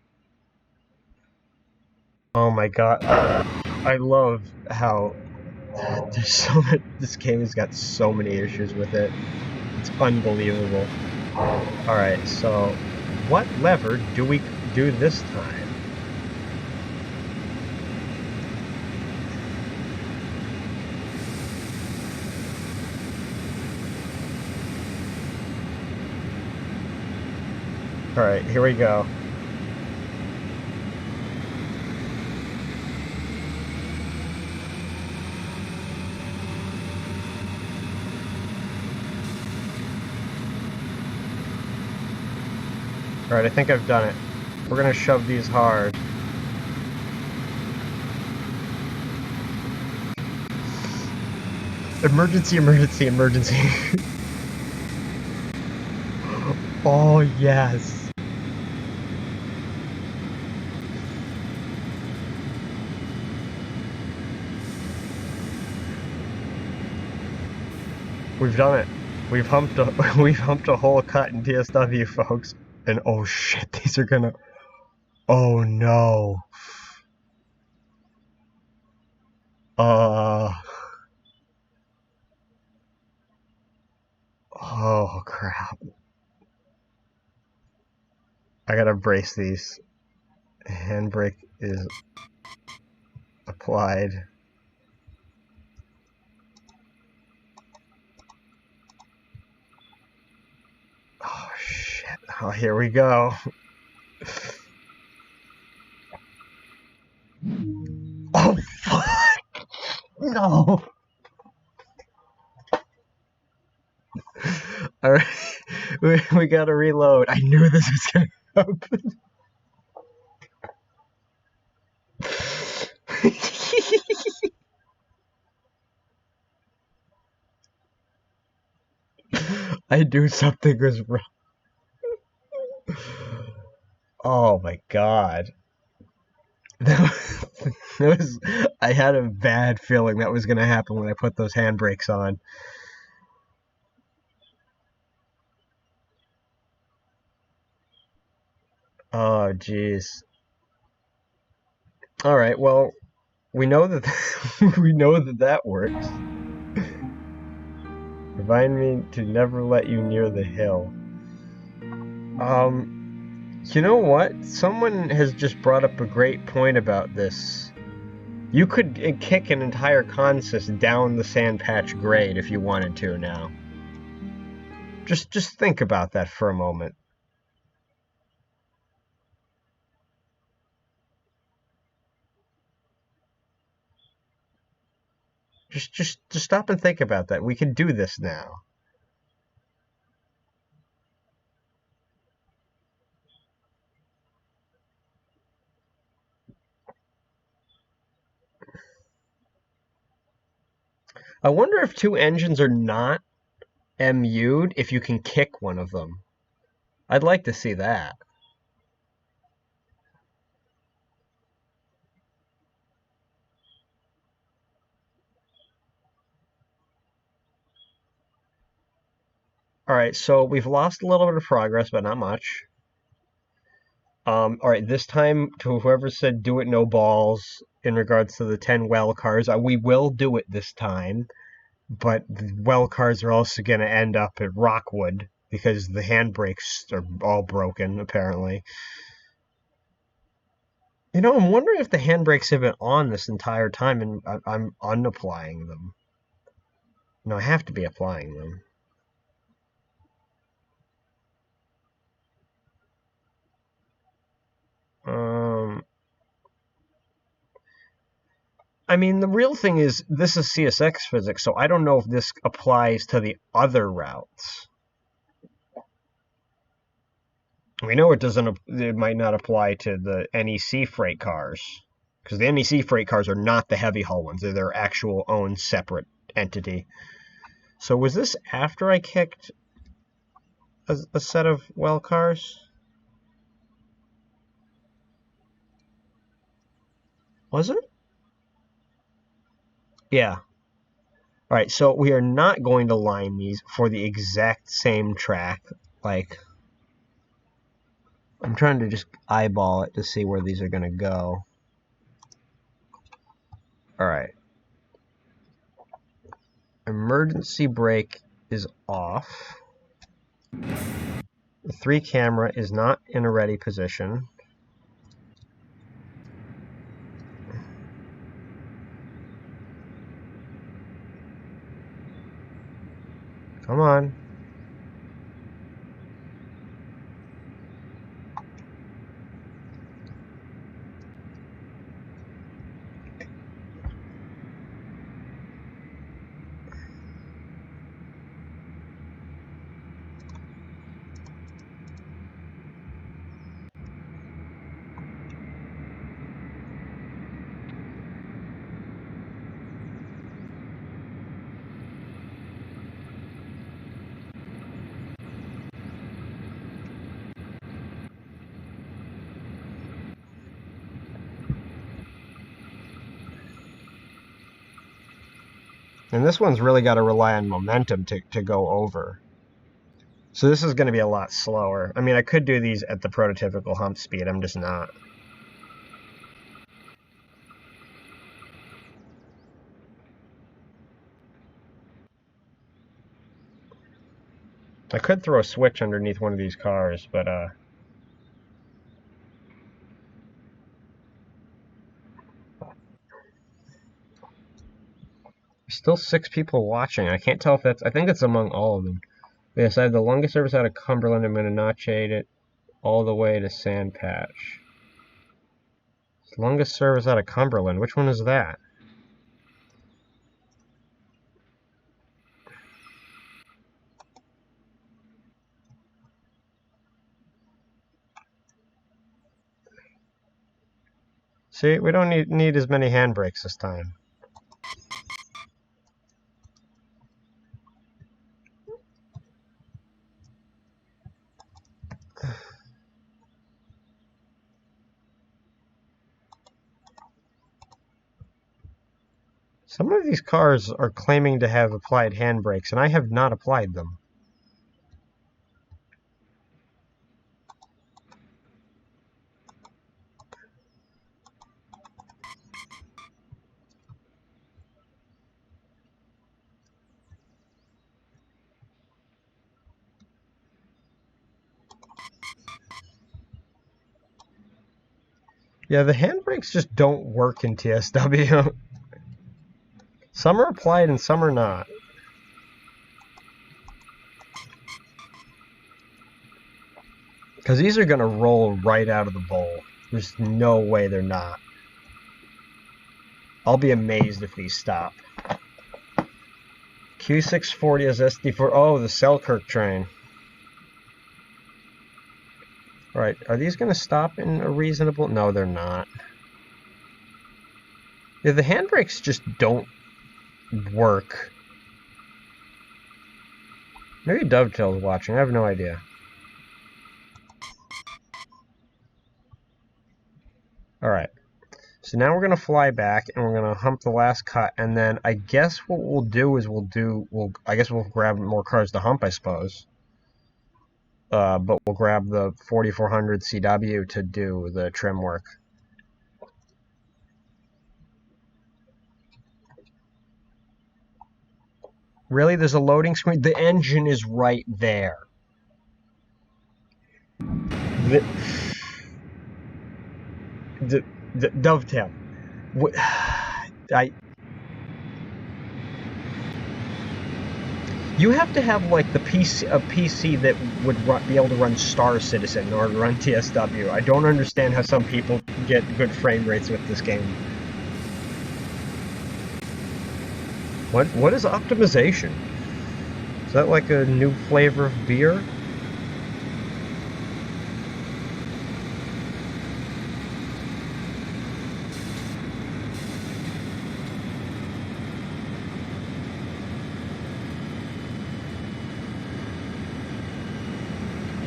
Oh my god. I love how there's so much, this game has got so many issues with it. It's unbelievable. Alright, so what lever do we do this time? Alright, here we go. Alright, I think I've done it. We're gonna shove these hard. Emergency, emergency, emergency. Oh, yes. We've done it. We've humped a whole cut in TSW, folks. And oh shit, these are gonna... Oh no. Oh crap. I gotta brace these. Handbrake is applied. Oh shit. Oh, here we go. Oh fuck! No! Alright, we gotta reload. I knew this was gonna happen. I knew something was wrong. Oh my god. I had a bad feeling that was going to happen when I put those handbrakes on. Oh, jeez. All right, well, we know that we know that that works. Remind me to never let you near the hill. You know what? Someone has just brought up a great point about this. You could kick an entire consist down the sand patch grade if you wanted to now. Just think about that for a moment. Just stop and think about that. We can do this now. I wonder if two engines are not MU'd if you can kick one of them. I'd like to see that. Alright, so we've lost a little bit of progress, but not much. Alright, this time, to whoever said do it no balls in regards to the 10 well cars, we will do it this time, but the well cars are also going to end up at Rockwood because the handbrakes are all broken, apparently. You know, I'm wondering if the handbrakes have been on this entire time and I'm unapplying them. No, I have to be applying them. I mean, the real thing is this is CSX physics, so I don't know if this applies to the other routes. We know it doesn't. It might not apply to the NEC freight cars because the NEC freight cars are not the heavy haul ones; they're their actual own separate entity. So was this after I kicked a set of well cars? Was it? Yeah. All right, so we are not going to line these for the exact same track. Like, I'm trying to just eyeball it to see where these are going to go. All right. Emergency brake is off. The 3 camera is not in a ready position. Come on. And this one's really got to rely on momentum to go over. So this is going to be a lot slower. I mean, I could do these at the prototypical hump speed. I'm just not. I could throw a switch underneath one of these cars, but still 6 people watching. I can't tell if that's... I think it's among all of them. Yes, I have the longest service out of Cumberland. I'm going to notchate it all the way to Sand Patch. Longest service out of Cumberland. Which one is that? See, we don't need as many handbrakes this time. Some of these cars are claiming to have applied handbrakes, and I have not applied them. Yeah, the handbrakes just don't work in TSW. Some are applied and some are not. Because these are going to roll right out of the bowl. There's no way they're not. I'll be amazed if these stop. Q640 is SD4. Oh, the Selkirk train. Alright, are these going to stop in a reasonable... No, they're not. Yeah, the handbrakes just don't work. Maybe Dovetail's watching. I have no idea. Alright. So now we're going to fly back, and we're going to hump the last cut, and then I guess what we'll do is we'll grab more cars to hump, I suppose. But we'll grab the 4400 CW to do the trim work. Really? There's a loading screen? The engine is right there. The Dovetail. You have to have like a PC that would be able to run Star Citizen in order to run TSW. I don't understand how some people get good frame rates with this game. What is optimization? Is that like a new flavor of beer?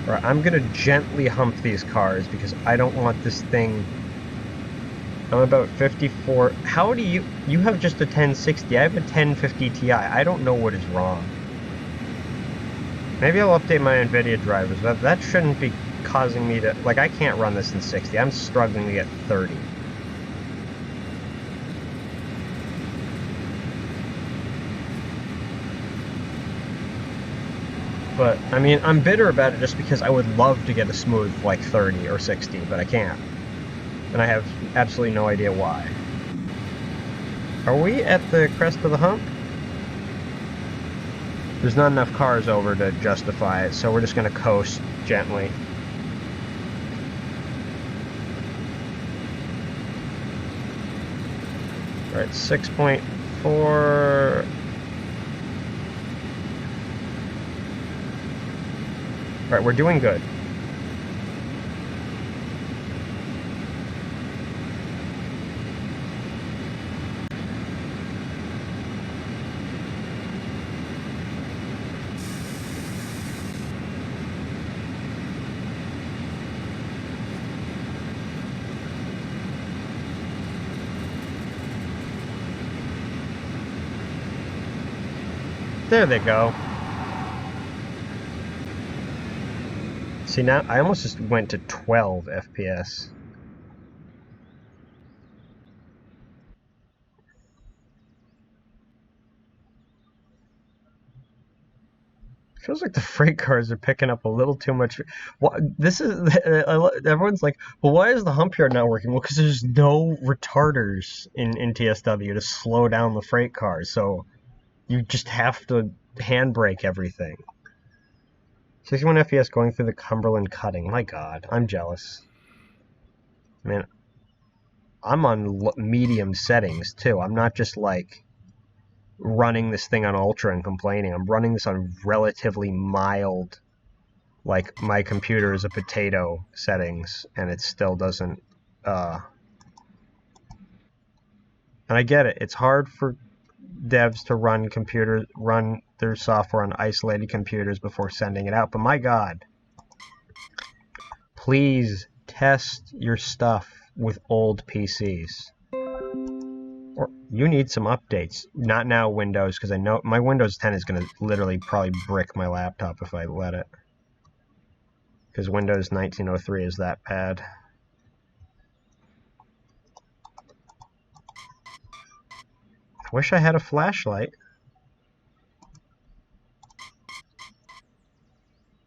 Right, I'm gonna gently hump these cars because I don't want this thing. I'm about 54. How do you have just a 1060? I have a 1050 Ti. I don't know what is wrong. Maybe I'll update my NVIDIA drivers. That shouldn't be causing me to... Like, I can't run this in 60. I'm struggling to get 30. But, I mean, I'm bitter about it just because I would love to get a smooth, like, 30 or 60, but I can't. And I have absolutely no idea why. Are we at the crest of the hump? There's not enough cars over to justify it, so we're just going to coast gently. Alright, 6.4... Alright, we're doing good. There they go. See, now I almost just went to 12 FPS. Feels like the freight cars are picking up a little too much. Well, this is everyone's like, well, why is the hump yard not working? Well, because there's no retarders in TSW to slow down the freight cars, so you just have to handbrake everything. 61 FPS going through the Cumberland cutting. My God, I'm jealous. Man, I'm on medium settings too. I'm not just like running this thing on ultra and complaining. I'm running this on relatively mild, like my computer is a potato settings, and it still doesn't. And I get it. It's hard for devs to run their software on isolated computers before sending it out. But my God, please test your stuff with old PCs. You need some updates. Not now, Windows, because I know my Windows 10 is going to literally probably brick my laptop if I let it. Because Windows 1903 is that bad. I wish I had a flashlight.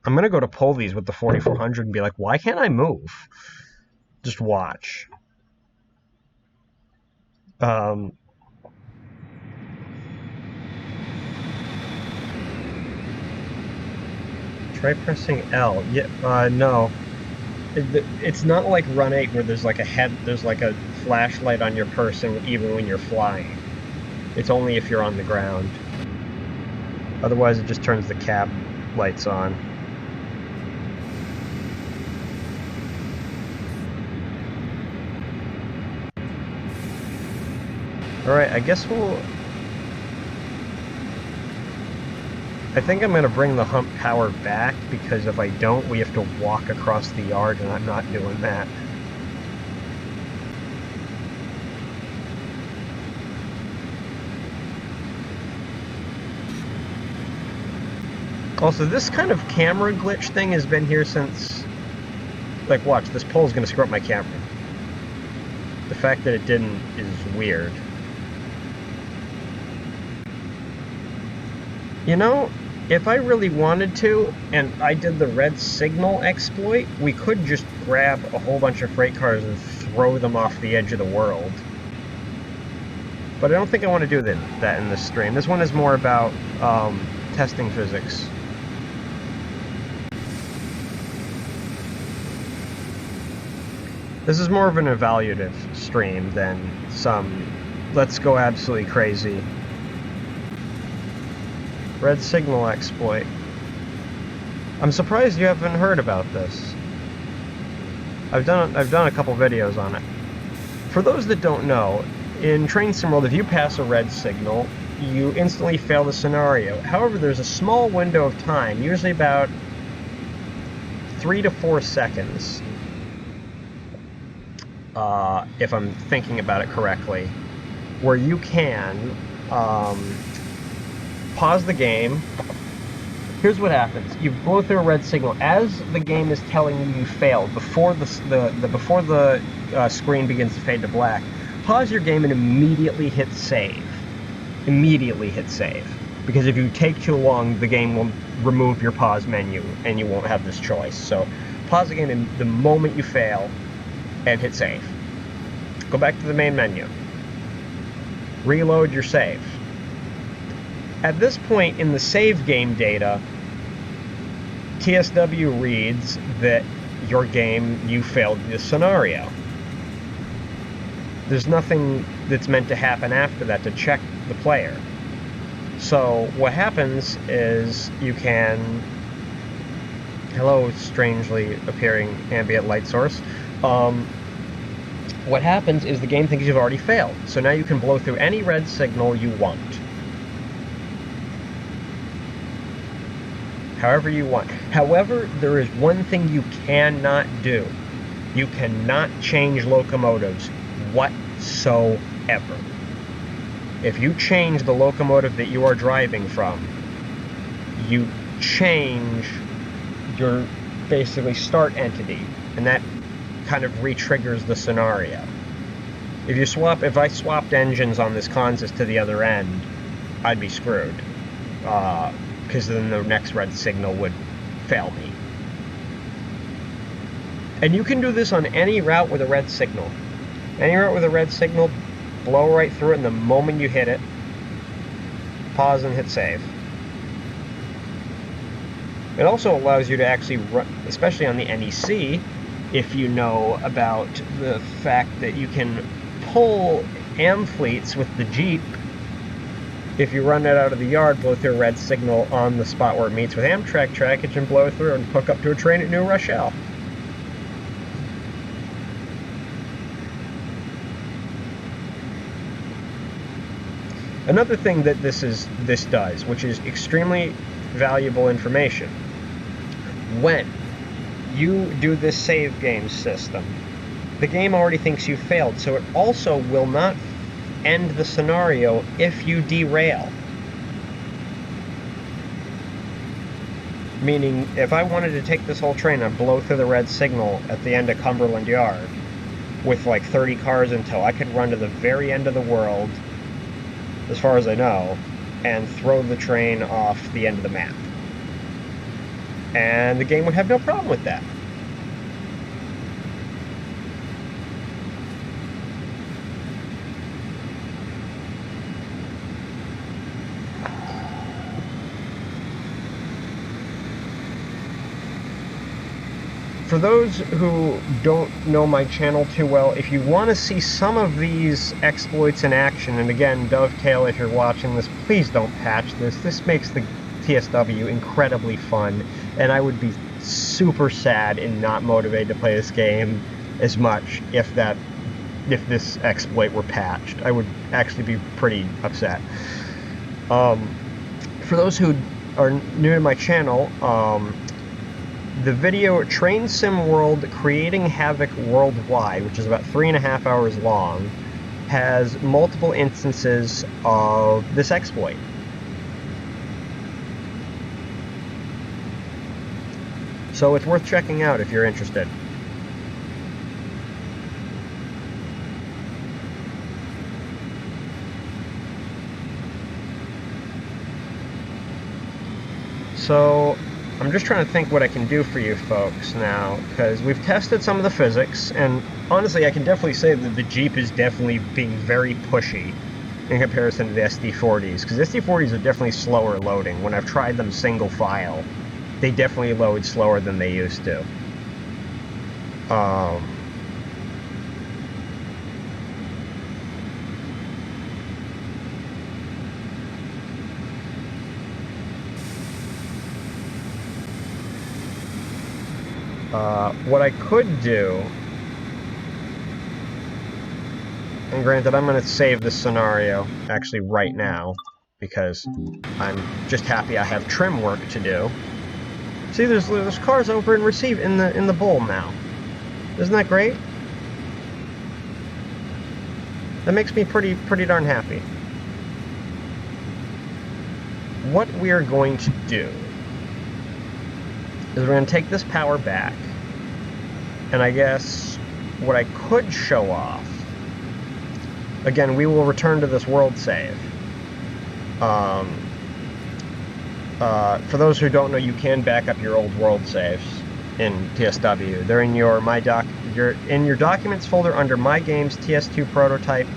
I'm going to go to pull these with the 4400 and be like, why can't I move? Just watch. Try pressing L. Yeah, no. It's not like Run 8 where there's like a flashlight on your person even when you're flying. It's only if you're on the ground. Otherwise, it just turns the cab lights on. Alright, I guess I think I'm going to bring the hump power back, because if I don't, we have to walk across the yard, and I'm not doing that. Also, this kind of camera glitch thing has been here since... Like, watch, this pole's going to screw up my camera. The fact that it didn't is weird. You know, if I really wanted to, and I did the red signal exploit, we could just grab a whole bunch of freight cars and throw them off the edge of the world. But I don't think I want to do that in this stream. This one is more about testing physics. This is more of an evaluative stream than some let's go absolutely crazy. Red signal exploit. I'm surprised you haven't heard about this. I've done a couple videos on it. For those that don't know, in Train Sim World, if you pass a red signal, you instantly fail the scenario. However, there's a small window of time, usually about 3 to 4 seconds, if I'm thinking about it correctly, where you can pause the game. Here's what happens: you blow through a red signal as the game is telling you failed. Before the screen begins to fade to black, pause your game and immediately hit save. Immediately hit save, because if you take too long, the game will remove your pause menu and you won't have this choice. So pause the game in the moment you fail and hit save. Go back to the main menu. Reload your save. At this point in the save game data, TSW reads that your game, you failed this scenario. There's nothing that's meant to happen after that to check the player. So what happens is you can... Hello, strangely appearing ambient light source. What happens is the game thinks you've already failed. So now you can blow through any red signal you want. However you want. However, there is one thing you cannot do. You cannot change locomotives whatsoever. If you change the locomotive that you are driving from, you change your basically start entity, and that kind of re-triggers the scenario. If I swapped engines on this consist to the other end, I'd be screwed. Because then the next red signal would fail me. And you can do this on any route with a red signal. Any route with a red signal, blow right through it, and the moment you hit it, pause and hit save. It also allows you to actually run, especially on the NEC, if you know about the fact that you can pull fleets with the Jeep. If you run it out of the yard, blow through a red signal on the spot where it meets with Amtrak trackage and blow through and hook up to a train at New Rochelle. Another thing that this does, which is extremely valuable information, when you do this save game system, the game already thinks you failed, so it also will not end the scenario if you derail. Meaning, if I wanted to take this whole train and blow through the red signal at the end of Cumberland Yard with like 30 cars in tow, I could run to the very end of the world, as far as I know, and throw the train off the end of the map. And the game would have no problem with that. For those who don't know my channel too well, if you want to see some of these exploits in action, and again, Dovetail, if you're watching this, please don't patch this. This makes the TSW incredibly fun, and I would be super sad and not motivated to play this game as much if this exploit were patched. I would actually be pretty upset. For those who are new to my channel, the video Train Sim World Creating Havoc Worldwide, which is about 3.5 hours long, has multiple instances of this exploit. So it's worth checking out if you're interested. So I'm just trying to think what I can do for you folks now, because we've tested some of the physics, and honestly I can definitely say that the Jeep is definitely being very pushy in comparison to the SD40s, because the SD40s are definitely slower loading. When I've tried them single file, they definitely load slower than they used to. What I could do, and granted I'm going to save this scenario actually right now, because I'm just happy I have trim work to do. See, there's cars over in receive in the bowl now. Isn't that great? That makes me pretty darn happy. What we are going to do is we're going to take this power back, and I guess what I could show off, again, we will return to this world save. For those who don't know, you can back up your old world saves in TSW. They're in your in your documents folder under My Games TS2 Prototype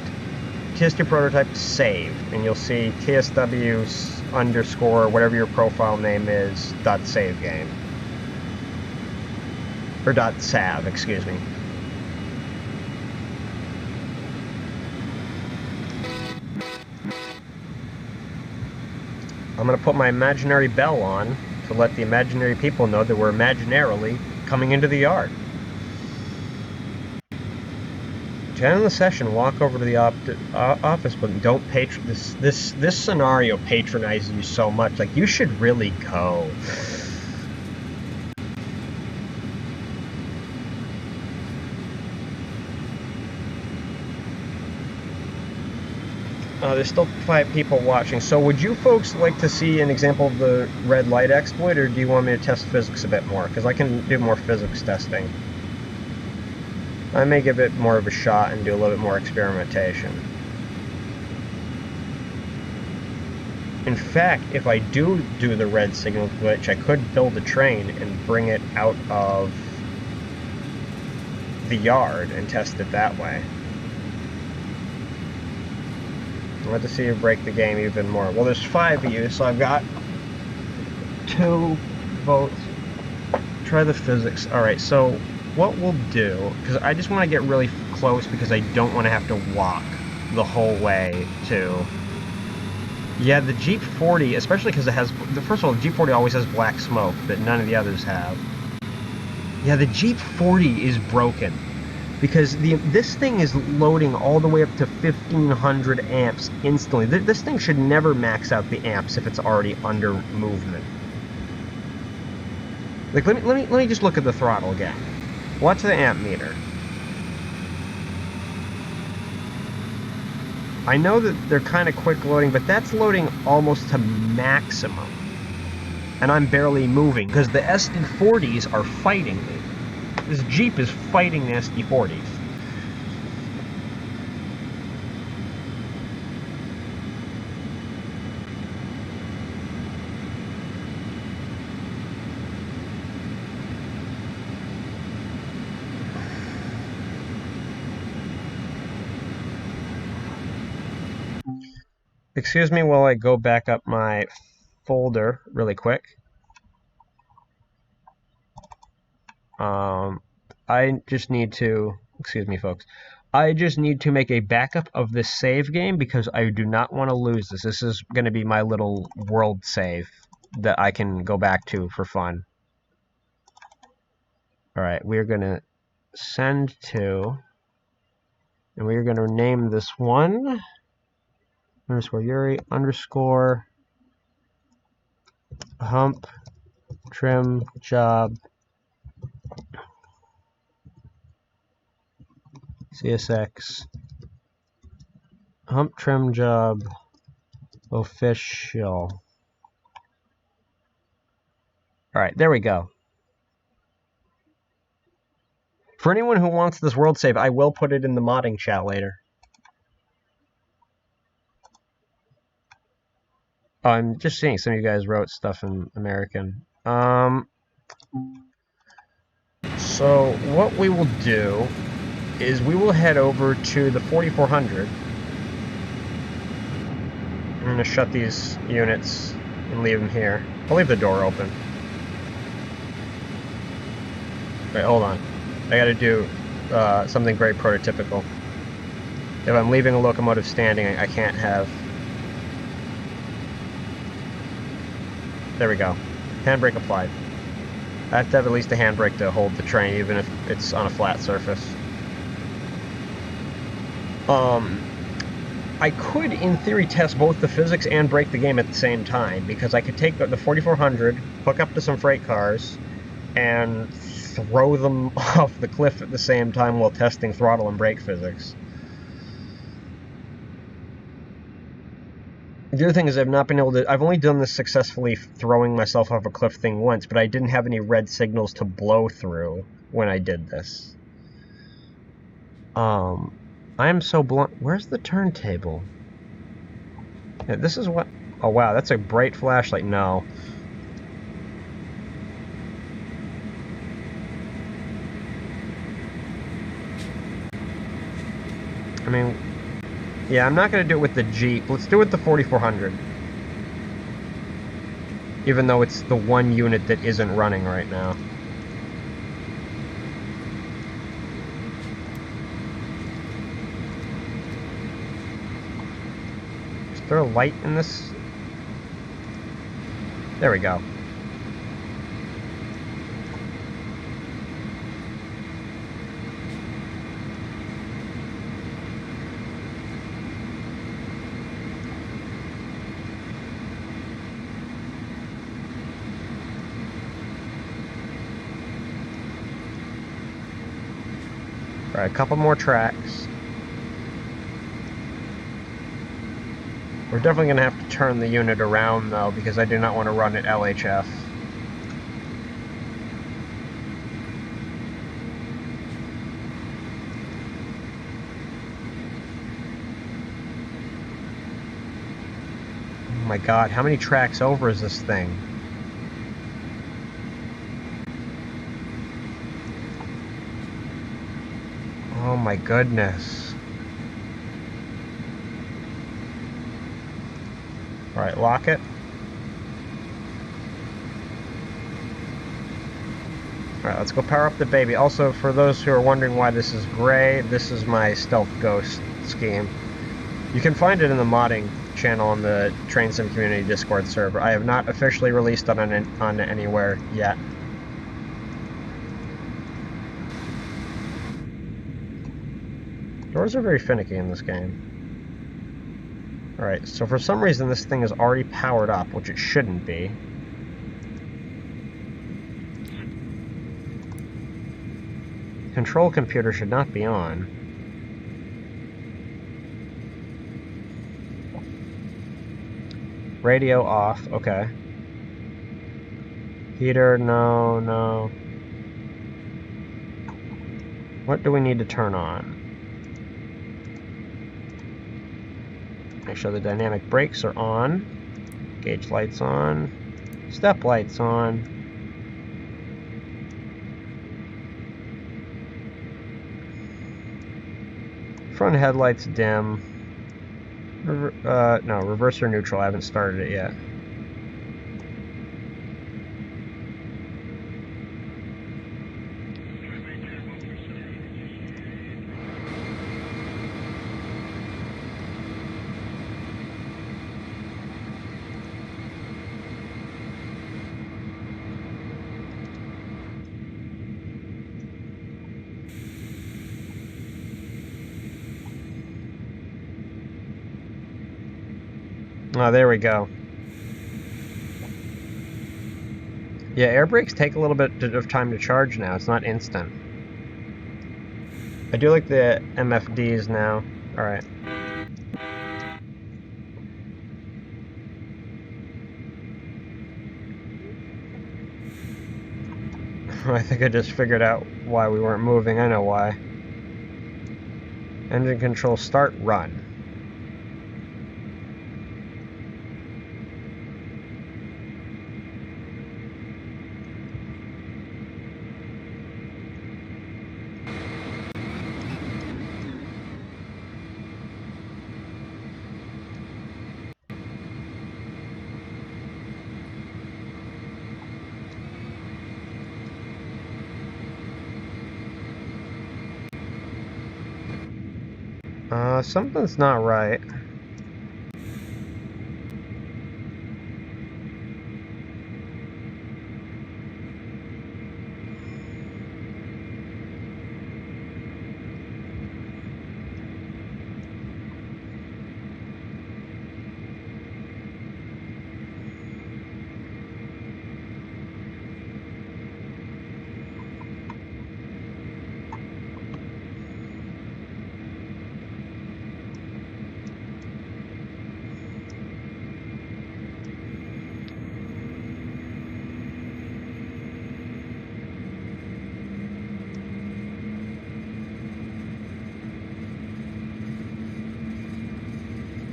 saved, and you'll see TSW _ whatever your profile name is .savegame. Or .sav, excuse me. I'm going to put my imaginary bell on to let the imaginary people know that we're imaginarily coming into the yard. To end the session, walk over to the office, but don't this scenario patronizes you so much. Like, you should really go. There's still 5 people watching, so would you folks like to see an example of the red light exploit, or do you want me to test physics a bit more? Because I can do more physics testing. I may give it more of a shot and do a little bit more experimentation. In fact, if I do the red signal glitch, I could build a train and bring it out of the yard and test it that way. I'd like to see you break the game even more. Well, there's 5 of you, so I've got 2 votes. Try the physics. Alright, so what we'll do, because I just want to get really close because I don't want to have to walk the whole way to... Yeah, the Jeep 40, especially because it has... First of all, the Jeep 40 always has black smoke that none of the others have. Yeah, the Jeep 40 is broken. Because this thing is loading all the way up to 1500 amps instantly. This thing should never max out the amps if it's already under movement. Like, let me just look at the throttle again. Watch the amp meter. I know that they're kind of quick loading, but that's loading almost to maximum. And I'm barely moving, because the SD40s are fighting me. This Jeep is fighting the SD40s. Excuse me while I go back up my folder really quick. I just need to, excuse me folks, I just need to make a backup of this save game because I do not want to lose this. This is going to be my little world save that I can go back to for fun. Alright, we're going to send to, and we're going to name this one underscore Yuri underscore hump trim job CSX hump trim job official. Alright, there we go. For anyone who wants this world save, I will put it in the modding chat later. Oh, I'm just seeing some of you guys wrote stuff in American. So what we will do is we will head over to the 4400. I'm going to shut these units and leave them here. I'll leave the door open. Wait, hold on. I gotta do something very prototypical. If I'm leaving a locomotive standing, I can't have... There we go. Handbrake applied. I have to have at least a handbrake to hold the train, even if it's on a flat surface. I could, in theory, test both the physics and break the game at the same time, because I could take the 4400, hook up to some freight cars, and throw them off the cliff at the same time while testing throttle and brake physics. The other thing is I've not been able to... I've only done this successfully throwing myself off a cliff thing once, but I didn't have any red signals to blow through when I did this. I am so blunt. Where's the turntable? Yeah, this is what... Oh, wow, that's a bright flashlight. No. I mean... Yeah, I'm not going to do it with the Jeep. Let's do it with the 4400. Even though it's the one unit that isn't running right now. Is there a light in this? There we go. Alright, a couple more tracks. We're definitely going to have to turn the unit around, though, because I do not want to run at LHF. Oh my god, how many tracks over is this thing? Oh my goodness. Alright, lock it. Alright, let's go power up the baby. Also, for those who are wondering why this is gray, this is my Stealth Ghost scheme. You can find it in the modding channel on the Train Sim Community Discord server. I have not officially released it on anywhere yet. Doors are very finicky in this game. Alright, so for some reason this thing is already powered up, which it shouldn't be. Control computer should not be on. Radio off, okay. Heater, no, no. What do we need to turn on? Make sure the dynamic brakes are on. Gauge lights on. Step lights on. Front headlights dim. No, reverse or neutral. I haven't started it yet. Oh, there we go. Yeah, air brakes take a little bit of time to charge now. It's not instant. I do like the MFDs now. Alright. I think I just figured out why we weren't moving. I know why. Engine control, start, run. Something's not right.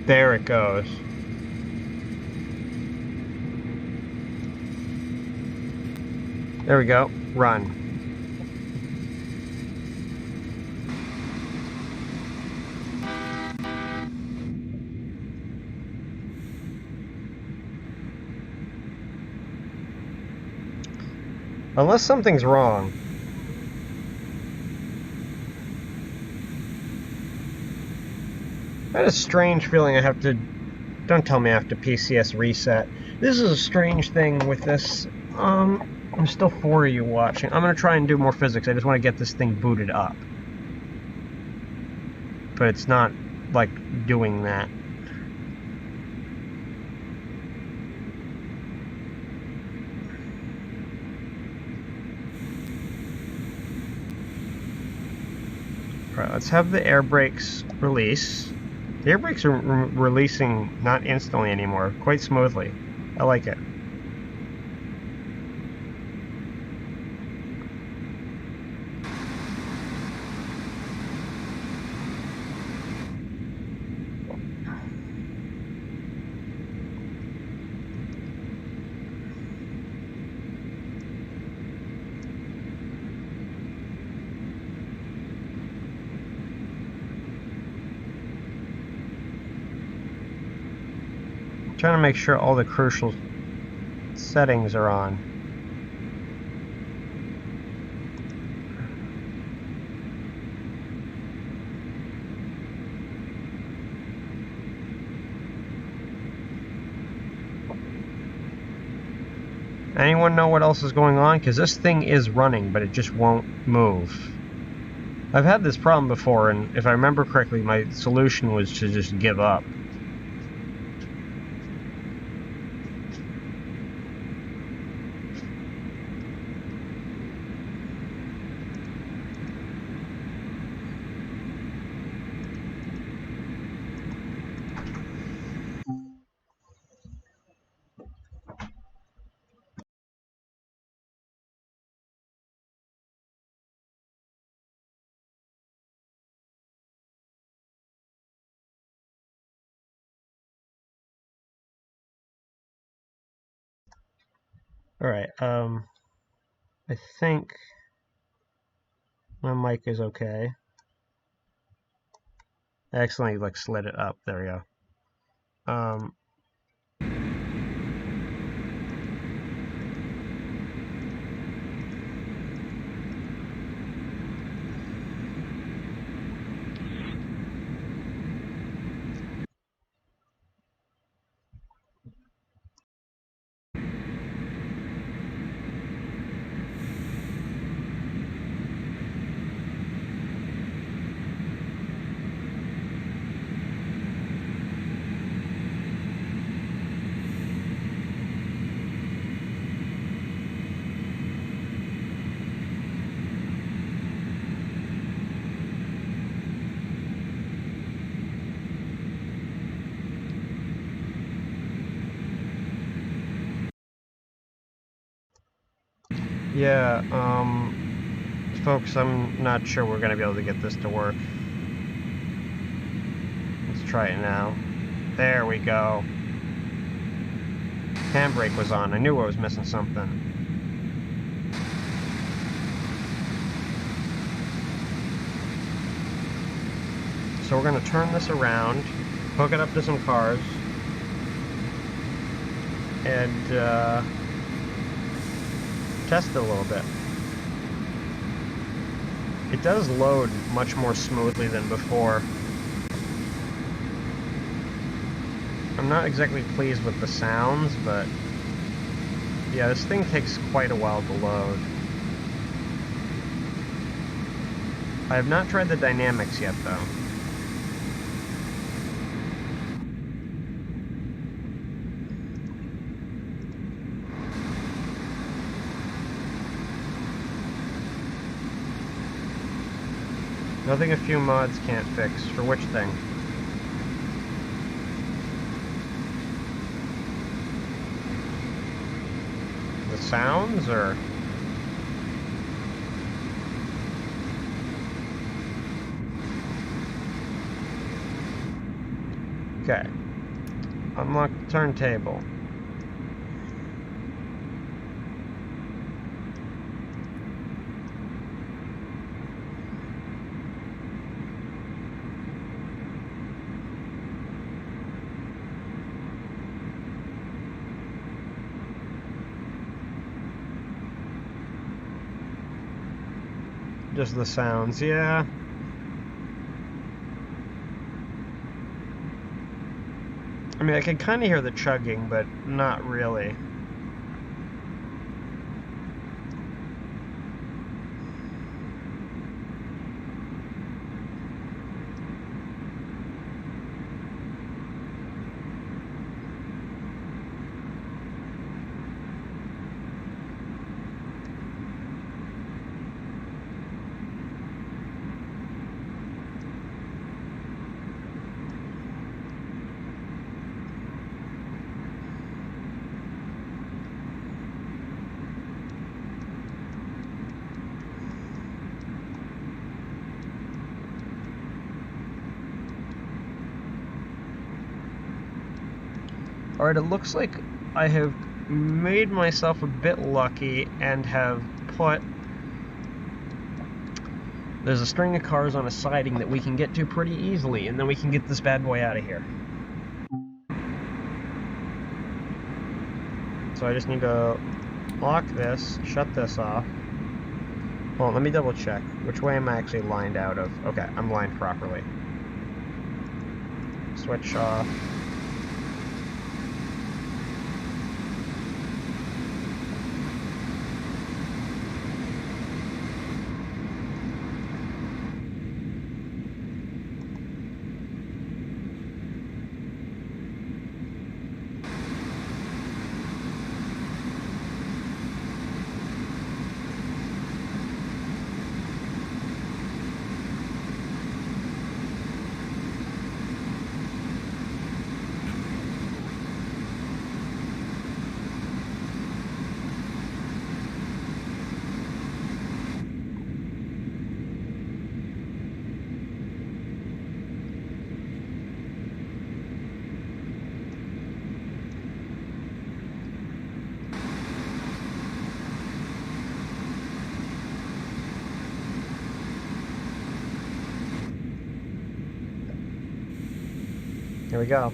There it goes. There we go. Run. Unless something's wrong. I had a strange feeling I have to... Don't tell me I have to PCS reset. This is a strange thing with this. There's still 4 of you watching. I'm going to try and do more physics. I just want to get this thing booted up. But it's not, like, doing that. Alright, let's have the air brakes release. The air brakes are releasing not instantly anymore, quite smoothly. I like it. Trying to make sure all the crucial settings are on. Anyone know what else is going on? Because this thing is running, but it just won't move. I've had this problem before, and if I remember correctly, my solution was to just give up. Alright, I think my mic is okay. I accidentally slid it up. There we go. Yeah, folks, I'm not sure we're going to be able to get this to work. Let's try it now. There we go. Handbrake was on. I knew I was missing something. So we're going to turn this around, hook it up to some cars, and test it a little bit. It does load much more smoothly than before. I'm not exactly pleased with the sounds, but yeah, this thing takes quite a while to load. I have not tried the dynamics yet, though. Nothing a few mods can't fix. For which thing? The sounds, or? Okay. Unlock the turntable. Just the sounds, yeah. I mean, I can kind of hear the chugging, but not really. Alright, it looks like I have made myself a bit lucky and have put... There's a string of cars on a siding that we can get to pretty easily, and then we can get this bad boy out of here. So I just need to lock this, shut this off. Hold on, let me double check. Which way am I actually lined out of? Okay, I'm lined properly. Switch off. Here we go.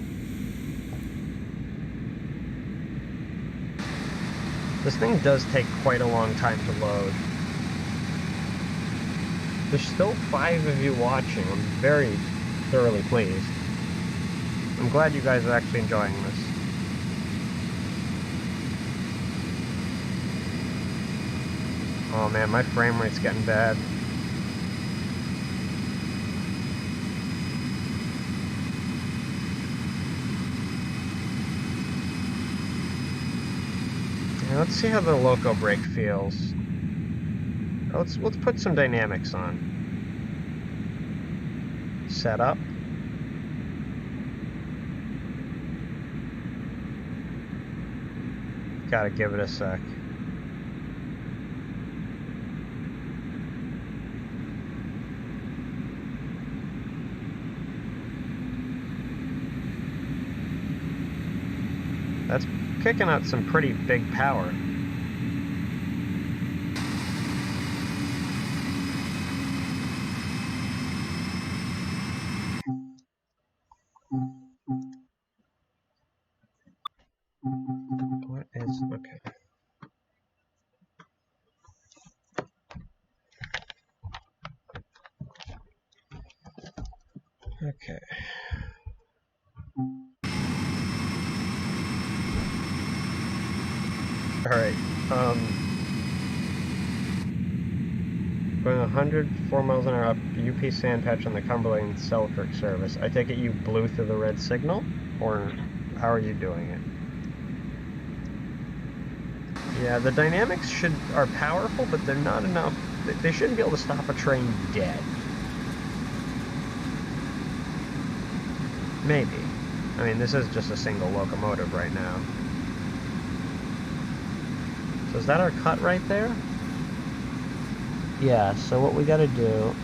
This thing does take quite a long time to load. There's still 5 of you watching. I'm very thoroughly pleased. I'm glad you guys are actually enjoying this. Oh man, my frame rate's getting bad. Now let's see how the loco brake feels. Let's put some dynamics on. Set up. Gotta give it a sec. That's kicking out some pretty big power. What is, okay. Okay. Alright, going 104 miles an hour up UP sand patch on the Cumberland Selkirk service. I take it you blew through the red signal? Or how are you doing it? Yeah, the dynamics are powerful, but they're not enough. They shouldn't be able to stop a train dead. Maybe. I mean, this is just a single locomotive right now. So is that our cut right there? Yeah, so what we gotta do...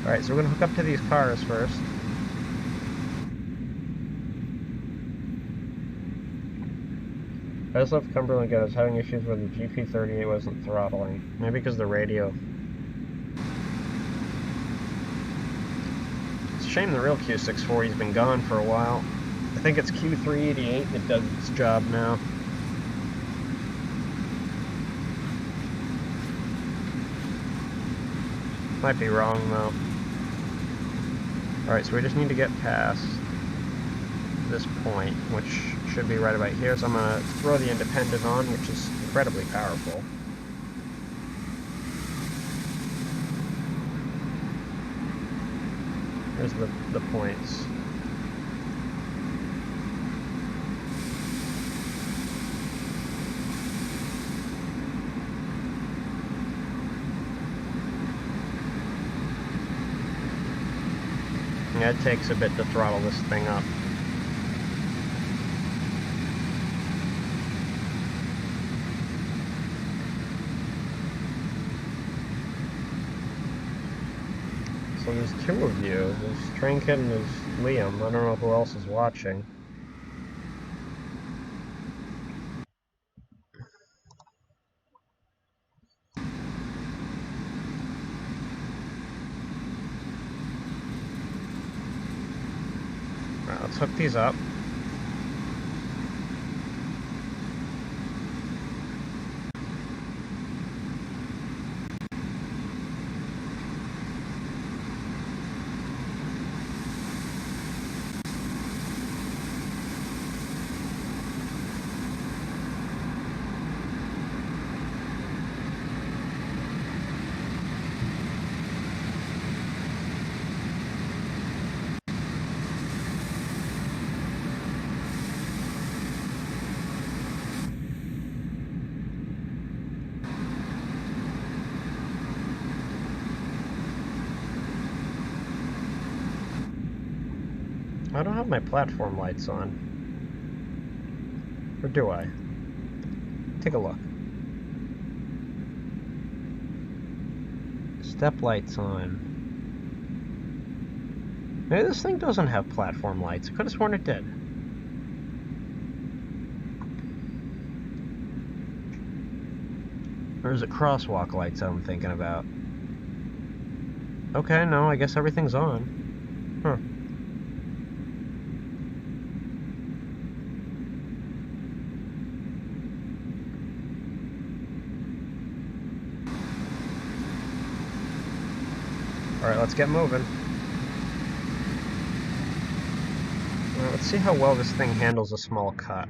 Alright, so we're gonna hook up to these cars first. I just left Cumberland Yard. I was having issues where the GP38 wasn't throttling. Maybe because the radio. It's a shame the real Q640's been gone for a while. I think it's Q388 that does its job now. Might be wrong though. Alright, so we just need to get past this point, which should be right about here. So I'm going to throw the independent on, which is incredibly powerful. Here's the points. Yeah, it takes a bit to throttle this thing up. So there's 2 of you. There's Train Kid and there's Liam. I don't know who else is watching. Alright, let's hook these up. I don't have my platform lights on. Or do I? Take a look. step lights on. Maybe this thing doesn't have platform lights. I could have sworn it did. Or is it crosswalk lights I'm thinking about? Okay, no, I guess everything's on. Huh. Alright, let's get moving. Let's see how well this thing handles a small cut.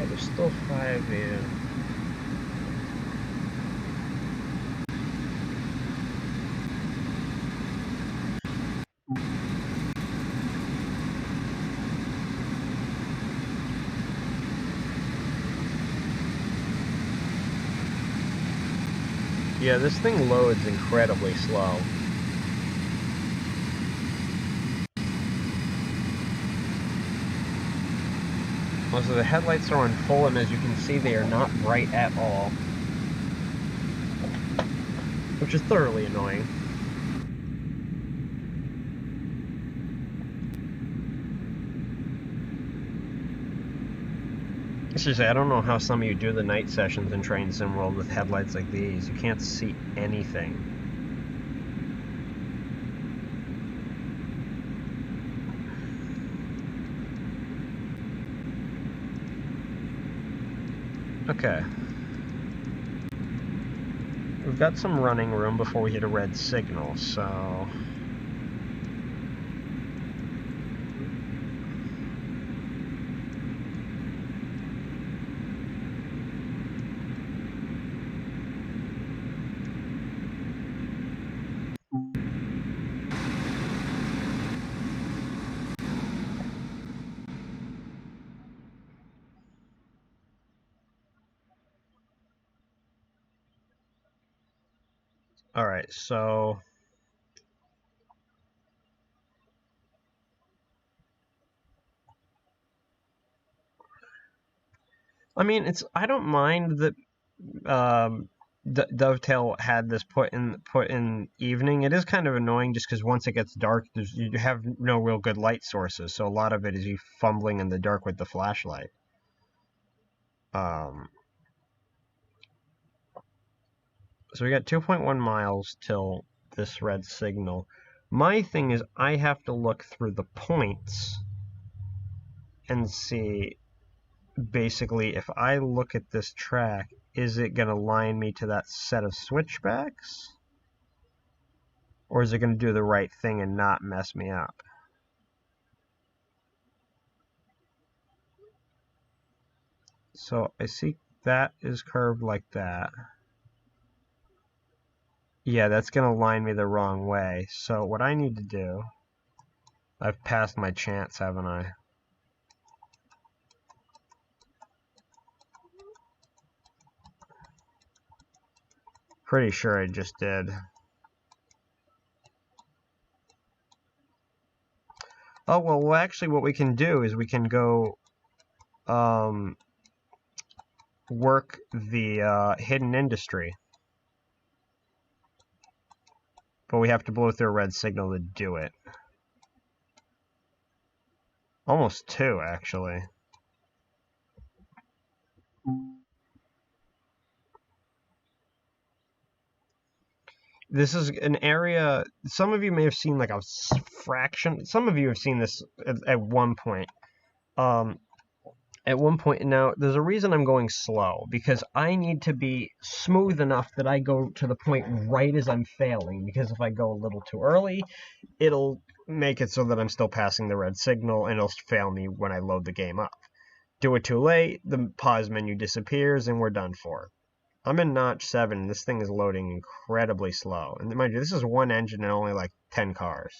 There's still 5 in. Yeah, this thing loads incredibly slow. So the headlights are on full, and as you can see, they are not bright at all, which is thoroughly annoying. Seriously, I don't know how some of you do the night sessions in Train Sim World with headlights like these. You can't see anything. Okay. We've got some running room before we hit a red signal, so... Alright, so... I mean, I don't mind that Dovetail had this put in evening. It is kind of annoying just because once it gets dark, you have no real good light sources, so a lot of it is you fumbling in the dark with the flashlight. So we got 2.1 miles till this red signal. My thing is I have to look through the points and see, basically, if I look at this track, is it going to line me to that set of switchbacks? Or is it going to do the right thing and not mess me up? So I see that is curved like that. Yeah, that's going to line me the wrong way. So what I need to do... I've passed my chance, haven't I? Pretty sure I just did. Oh, well, actually what we can do is we can go work the hidden industry. But we have to blow through a red signal to do it. Almost 2, actually. This is an area, some of you may have seen like a fraction, some of you have seen this at one point. At one point, now, there's a reason I'm going slow, because I need to be smooth enough that I go to the point right as I'm failing, because if I go a little too early, it'll make it so that I'm still passing the red signal, and it'll fail me when I load the game up. Do it too late, the pause menu disappears, and we're done for. I'm in notch 7, and this thing is loading incredibly slow. And mind you, this is one engine and only like 10 cars.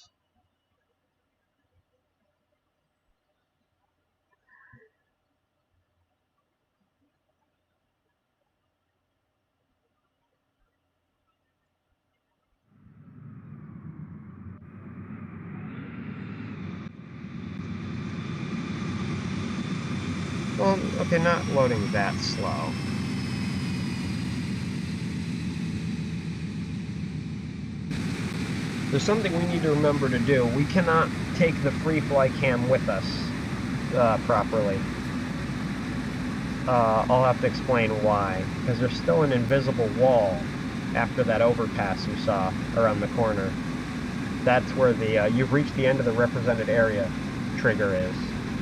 Well, okay, not loading that slow. There's something we need to remember to do. We cannot take the free fly cam with us properly. I'll have to explain why. Because there's still an invisible wall after that overpass you saw around the corner. That's where the you've reached the end of the represented area trigger is.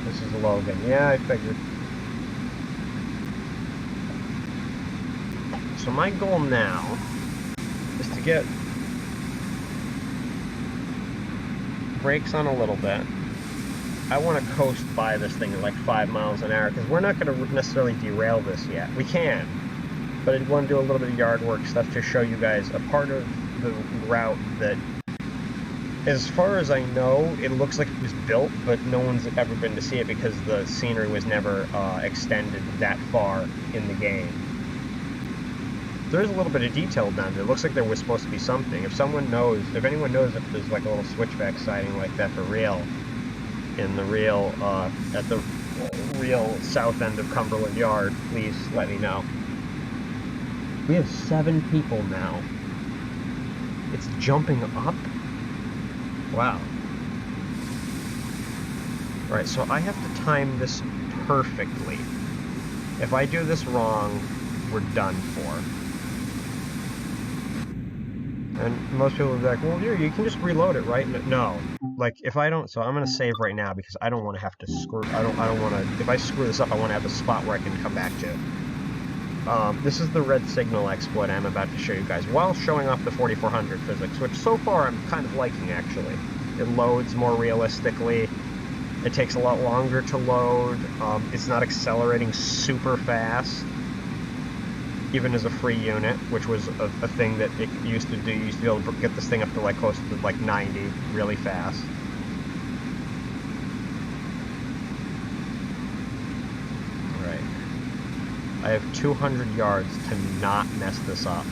This is Logan. Yeah, I figured. So my goal now is to get brakes on a little bit. I want to coast by this thing at like 5 miles an hour because we're not going to necessarily derail this yet. We can, but I want to do a little bit of yard work stuff to show you guys a part of the route that, as far as I know, it looks like it was built, but no one's ever been to see it because the scenery was never extended that far in the game. There's a little bit of detail down there. It looks like there was supposed to be something. If anyone knows if there's like a little switchback siding like that for real, in the real, at the real south end of Cumberland Yard, please let me know. We have 7 people now. It's jumping up? Wow. Alright, so I have to time this perfectly. If I do this wrong, we're done for. And most people will be like, well, you can just reload it, right? No. Like, if I don't, so I'm gonna save right now because I don't want to have to screw, I don't want to, if I screw this up, I want to have a spot where I can come back to. This is the red signal exploit I'm about to show you guys, while showing off the 4400 physics, which so far I'm kind of liking, actually. It loads more realistically. It takes a lot longer to load. It's not accelerating super fast, even as a free unit, which was a thing that it used to do. You used to be able to get this thing up to like close to like 90 really fast. Alright. I have 200 yards to not mess this up.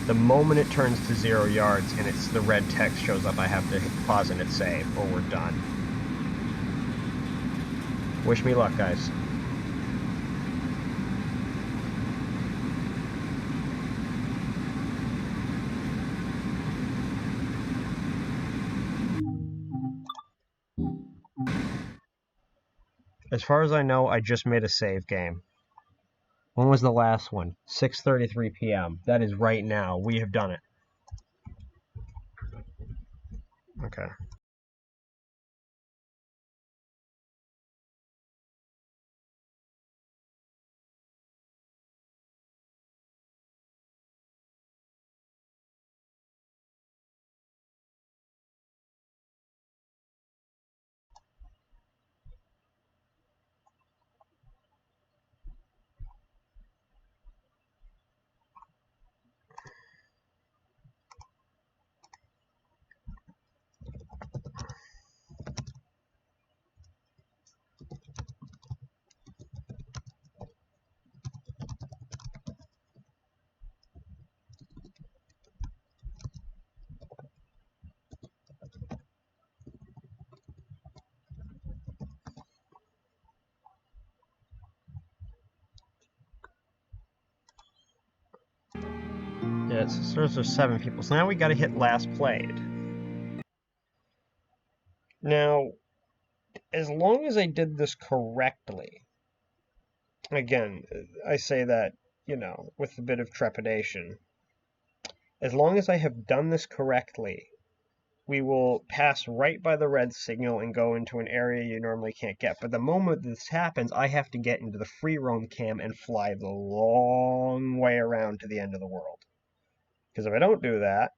The moment it turns to 0 yards and the red text shows up, I have to hit pause and hit save, or we're done. Wish me luck, guys. As far as I know, I just made a save game. When was the last one? 6:33 p.m. That is right now. We have done it. Okay. Yeah, so there's 7 people. So now we gotta hit last played. Now, as long as I did this correctly, again, I say that, you know, with a bit of trepidation. As long as I have done this correctly, we will pass right by the red signal and go into an area you normally can't get. But the moment this happens, I have to get into the free roam cam and fly the long way around to the end of the world. Because if I don't do that,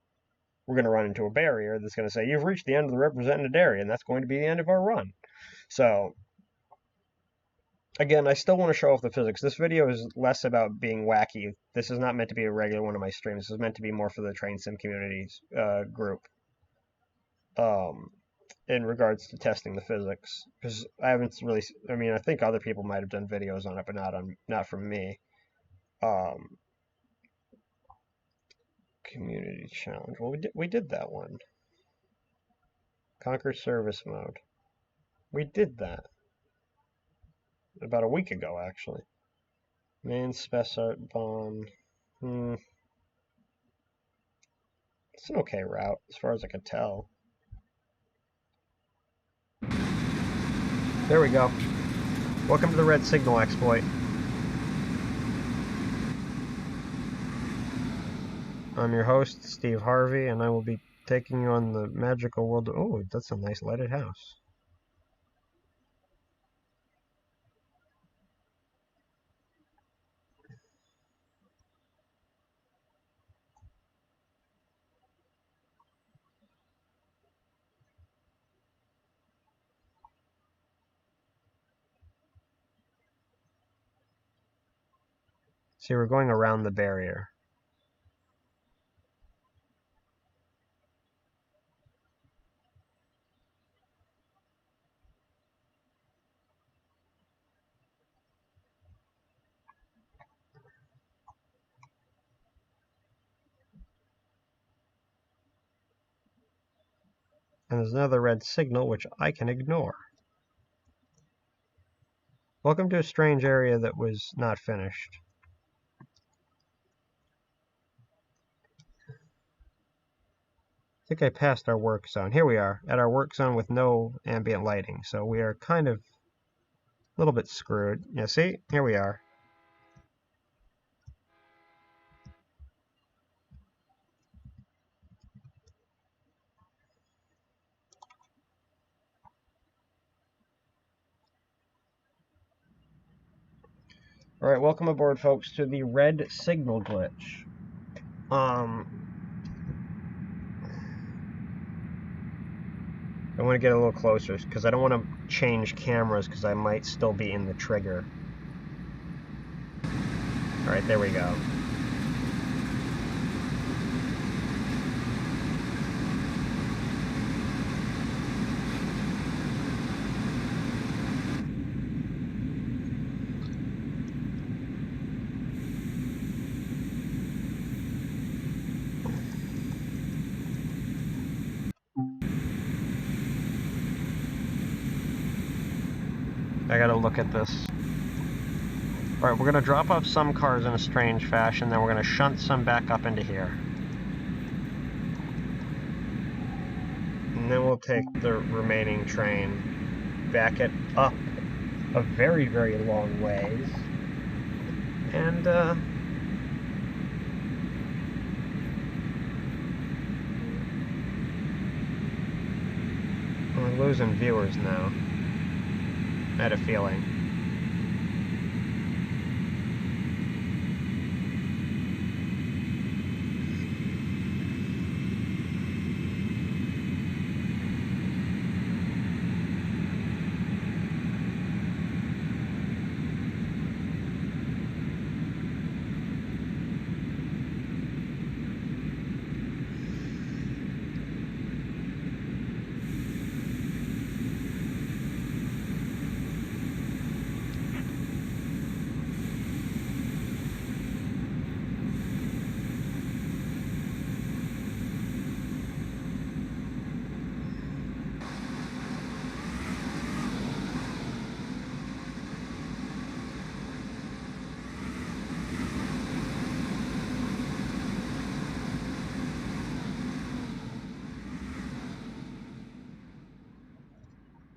we're going to run into a barrier that's going to say, you've reached the end of the represented area, and that's going to be the end of our run. So, Again, I still want to show off the physics. This video is less about being wacky. This is not meant to be a regular one of my streams. This is meant to be more for the train sim communities group. In regards to testing the physics, because I haven't really. I mean, I think other people might have done videos on it, but not from me. Community challenge. Well, we did that one. Conquer service mode. We did that about a week ago, actually. Main spec art bond. It's an okay route, as far as I can tell. There we go. Welcome to the red signal exploit. I'm your host, Steve Harvey, and I will be taking you on the magical world. Oh, that's a nice lighted house. See, we're going around the barrier. And there's another red signal, which I can ignore. Welcome to a strange area that was not finished. I think I passed our work zone. Here we are, at our work zone with no ambient lighting. So we are kind of a little bit screwed. Yeah, see? Here we are. Alright, welcome aboard, folks, to the red signal glitch. I want to get a little closer because I don't want to change cameras because I might still be in the trigger. Alright, there we go. I gotta look at this. Alright, we're gonna drop off some cars in a strange fashion, then we're gonna shunt some back up into here. And then we'll take the remaining train, back it up a very, very long ways, and we're losing viewers now. I had a feeling.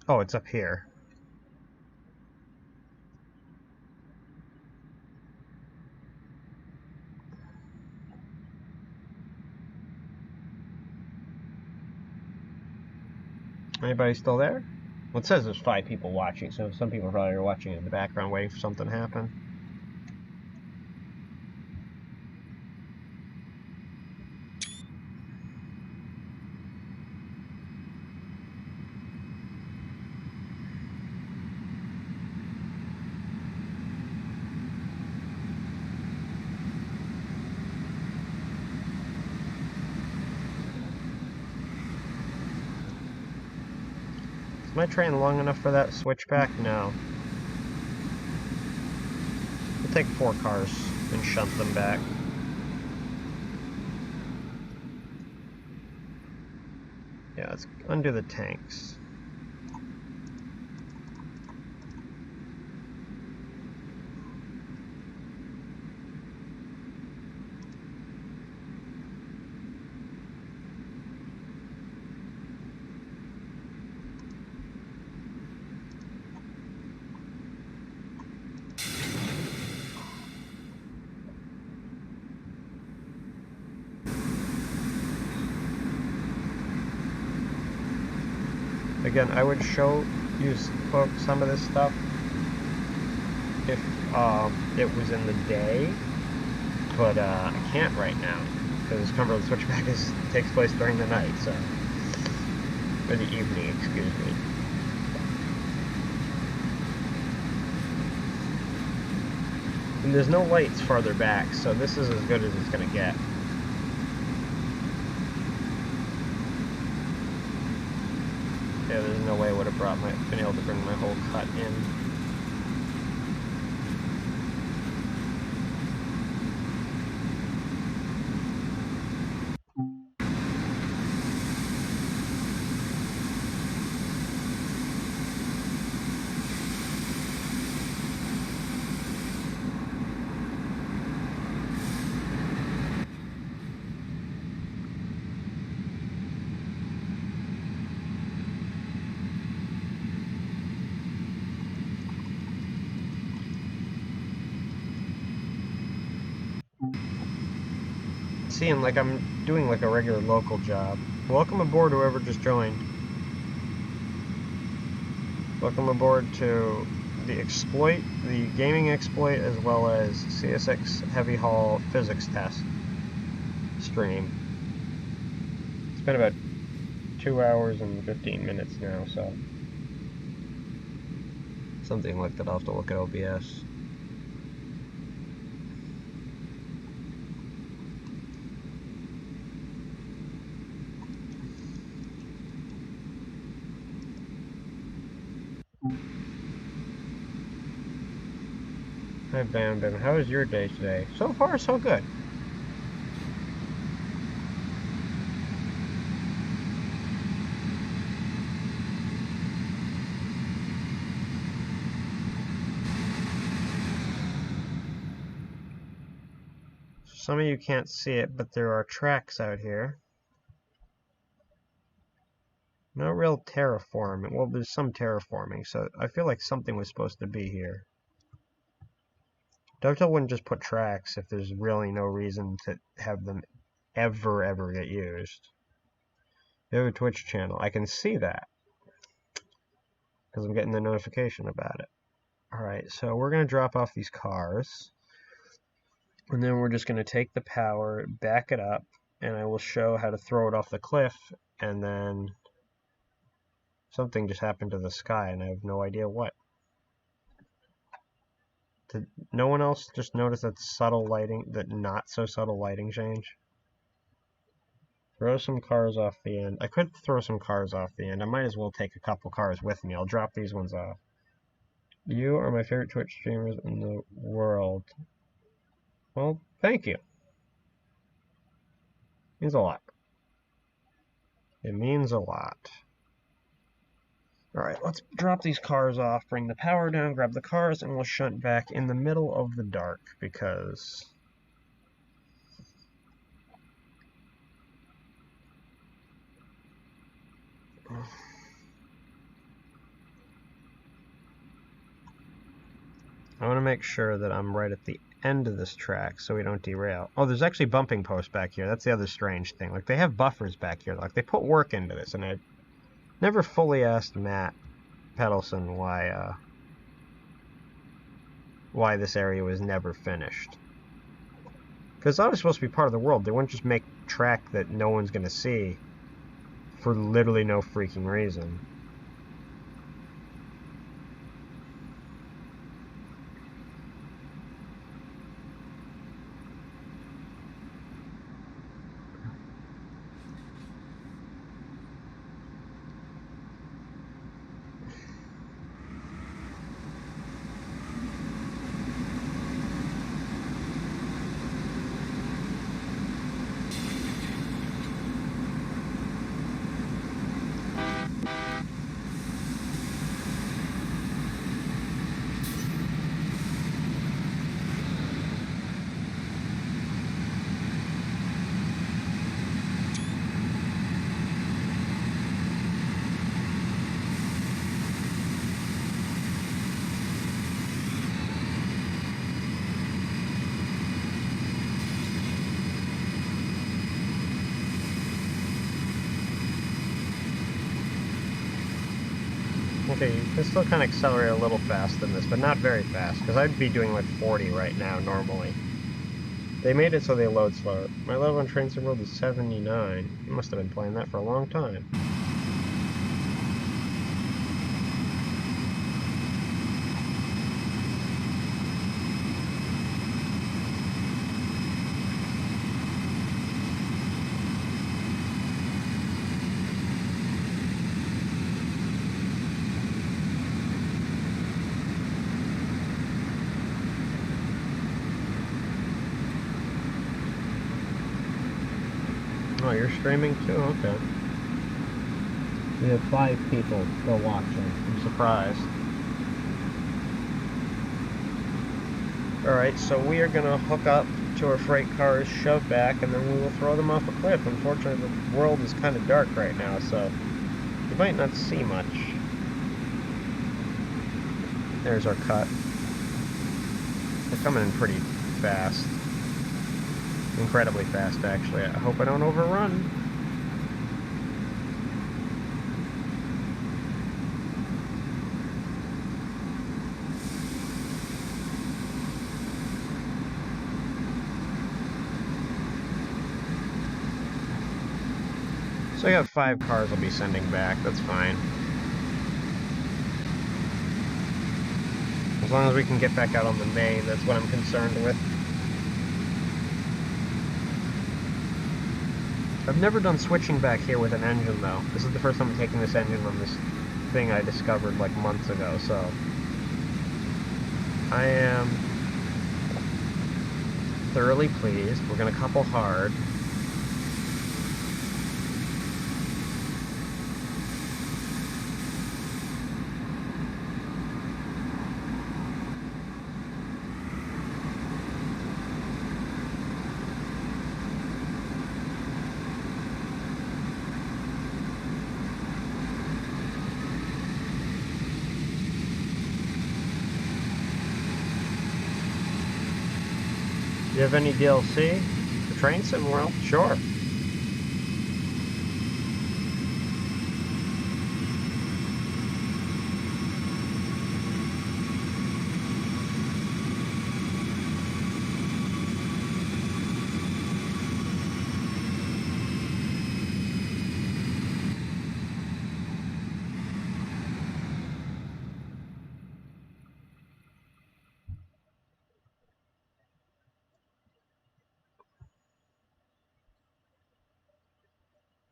Oh, it's up here. Anybody still there? Well, it says there's 5 people watching, so some people probably are watching in the background waiting for something to happen. my train long enough for that switchback? No. We'll take 4 cars and shunt them back. Yeah, let's undo the tanks. Again, I would show you folks some of this stuff if it was in the day, but I can't right now because Cumberland Switchback takes place during the night, so, or the evening, excuse me. And there's no lights farther back, so this is as good as it's gonna get. Yeah, there's no way I would have been able to bring my whole cut in. Seeing like I'm doing like a regular local job. Welcome aboard, whoever just joined. Welcome aboard to the exploit, the gaming exploit, as well as CSX heavy haul physics test stream. It's been about 2 hours and 15 minutes now, so something like that. I'll have to look at OBS. Hi Bam Bam, how was your day today? So far, so good. Some of you can't see it, but there are tracks out here. No real terraforming. Well, there's some terraforming, so I feel like something was supposed to be here. Dovetail wouldn't just put tracks if there's really no reason to have them ever get used. You have a Twitch channel. I can see that because I'm getting the notification about it. Alright, so we're going to drop off these cars. And then we're just going to take the power, back it up, and I will show how to throw it off the cliff, and then something just happened to the sky, and I have no idea what. Did no one else just notice that subtle lighting, that not so subtle lighting change? Throw some cars off the end. I could throw some cars off the end. I might as well take a couple cars with me. I'll drop these ones off. You are my favorite Twitch streamers in the world. Well, thank you. Means a lot. It means a lot. Alright, let's drop these cars off, bring the power down, grab the cars, and we'll shunt back in the middle of the dark, because I want to make sure that I'm right at the end of this track so we don't derail. Oh, there's actually bumping posts back here. That's the other strange thing. Like, they have buffers back here. Like, they put work into this, and I never fully asked Matt Pedelson why this area was never finished. Because that was supposed to be part of the world. They wouldn't just make track that no one's going to see for literally no freaking reason. Okay, you can still kind of accelerate a little fast in this, but not very fast, because I'd be doing like 40 right now normally. They made it so they load slower. My level on Train Sim World is 79. You must have been playing that for a long time. Oh, you're streaming too? Okay. We have 5 people still watching. I'm surprised. Alright, so we are going to hook up to our freight cars, shove back, and then we will throw them off a cliff. Unfortunately, the world is kind of dark right now, so you might not see much. There's our cut. They're coming in pretty fast. Incredibly fast, actually. I hope I don't overrun. So I got 5 cars I'll be sending back. That's fine. As long as we can get back out on the main, that's what I'm concerned with. I've never done switching back here with an engine, though. This is the first time I'm taking this engine on this thing I discovered like months ago, so I am thoroughly pleased. We're going to couple hard. Do you have any DLC for Train Sim World? Sure.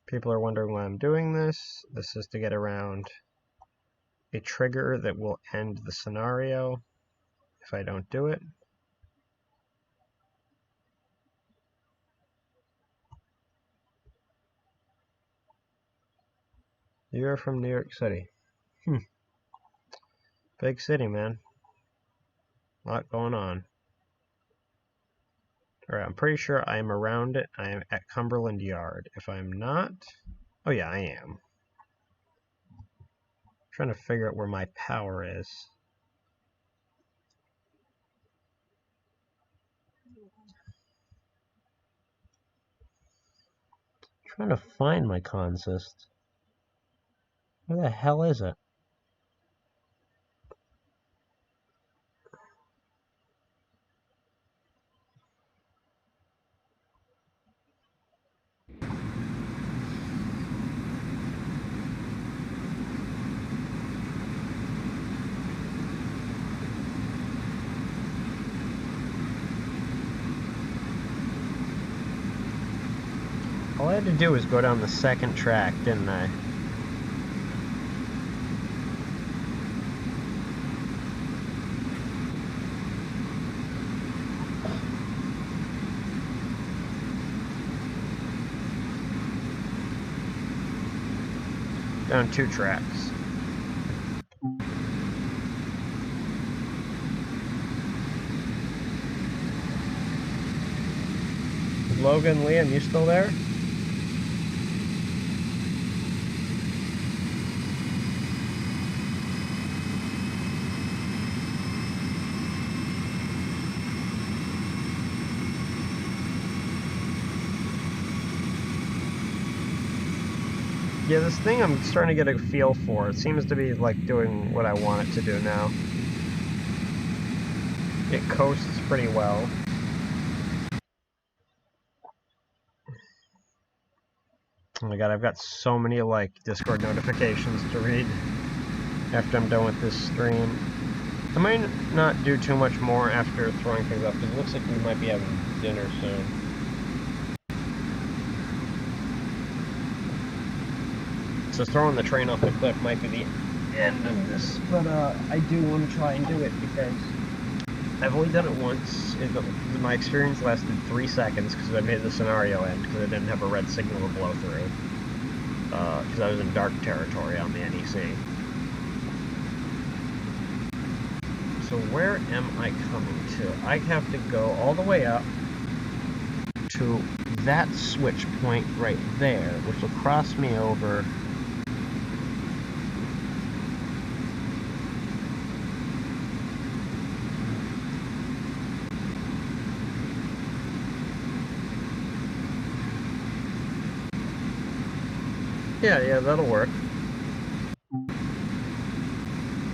People are wondering why I'm doing this. This is to get around a trigger that will end the scenario if I don't do it. You're from New York City. Big city, man. A lot going on. Alright, I'm pretty sure I am around it. I am at Cumberland Yard. If I'm not... Oh yeah, I am. I'm trying to figure out where my power is. I'm trying to find my consist. Where the hell is it? All I had to do was go down the second track, didn't I? Down 2 tracks. Logan, Liam, you still there? Yeah, this thing I'm starting to get a feel for. It seems to be, like, doing what I want it to do now. It coasts pretty well. Oh my god, I've got so many, like, Discord notifications to read after I'm done with this stream. I might not do too much more after throwing things up, because it looks like we might be having dinner soon. So throwing the train off the cliff might be the end of this, but I do want to try and do it because I've only done it once. My experience lasted 3 seconds because I made the scenario end because I didn't have a red signal to blow through. Because I was in dark territory on the NEC. So where am I coming to? I have to go all the way up to that switch point right there, which will cross me over. Yeah, that'll work.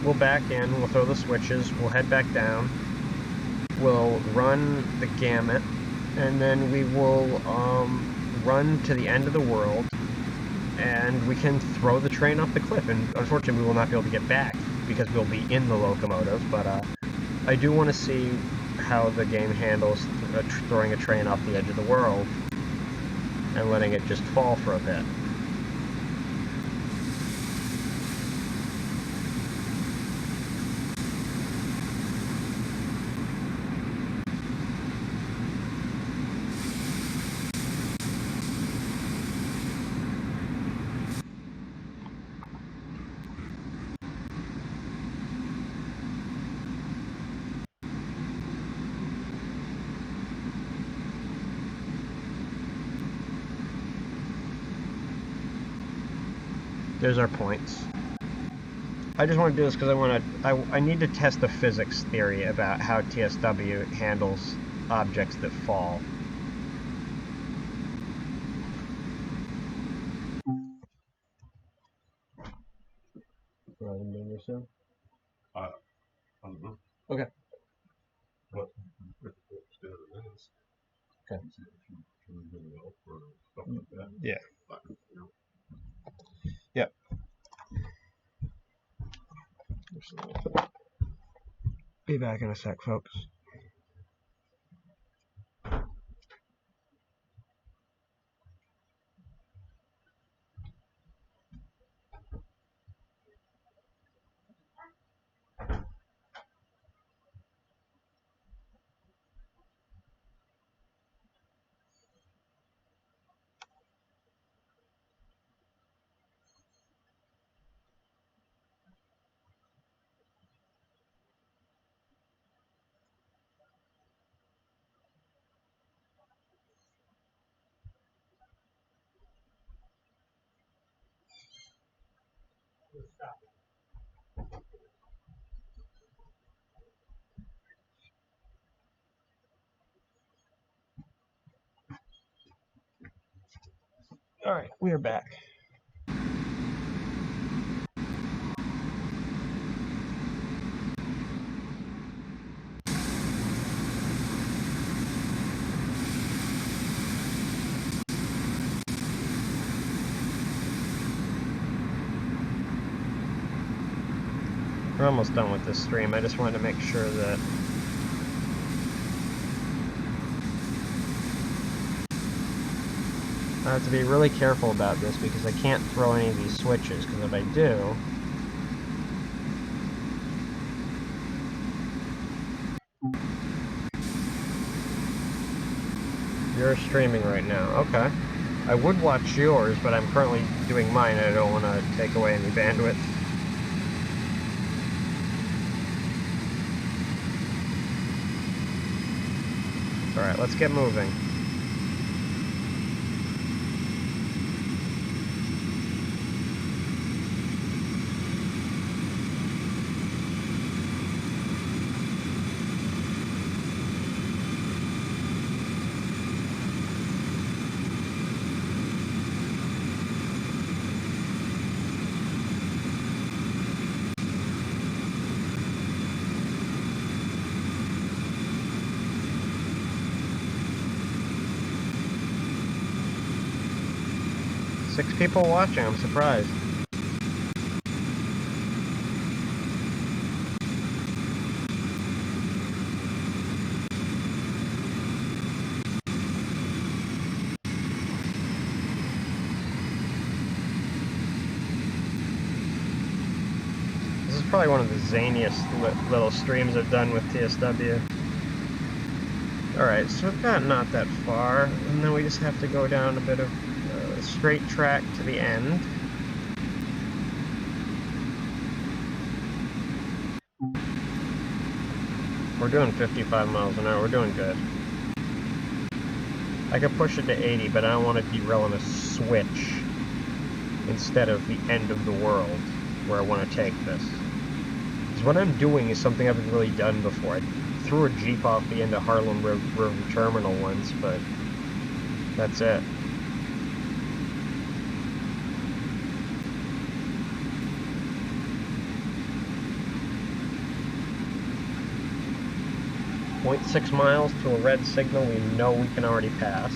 We'll back in, we'll throw the switches, we'll head back down, we'll run the gamut, and then we will run to the end of the world, and we can throw the train off the cliff. And unfortunately we will not be able to get back because we'll be in the locomotive, but I do want to see how the game handles throwing a train off the edge of the world and letting it just fall for a bit. There's our points. I just want to do this because I need to test the physics theory about how TSW handles objects that fall. I don't know. Okay. What? Okay. Stuff like that. Yeah. Yeah. Yep. Be back in a sec, folks. Alright, we are back. We're almost done with this stream. I just wanted to make sure that I have to be really careful about this because I can't throw any of these switches, because if I do, you're streaming right now. Okay. I would watch yours, but I'm currently doing mine and I don't want to take away any bandwidth. Alright, let's get moving. 6 people watching, I'm surprised. This is probably one of the zaniest little streams I've done with TSW. Alright, so we've got not that far, and then we just have to go down a bit of straight track to the end. We're doing 55 miles an hour, we're doing good. I could push it to 80, but I don't want to derail on a switch instead of the end of the world where I want to take this. Because what I'm doing is something I haven't really done before. I threw a Jeep off the end of Harlem River Terminal once, but that's it. .6 miles to a red signal we know we can already pass.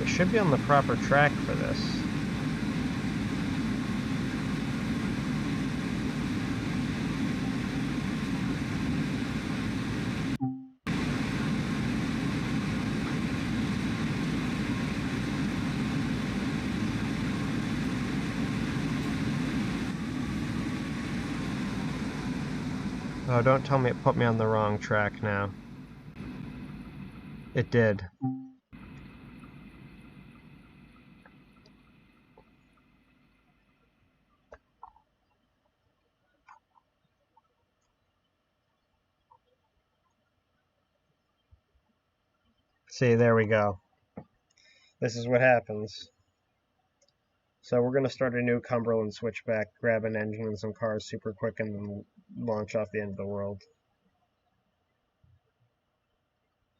Should be on the proper track for this. Oh, don't tell me it put me on the wrong track now. It did. See, there we go. This is what happens. So we're going to start a new Cumberland Switchback, grab an engine and some cars super quick, and then launch off the end of the world.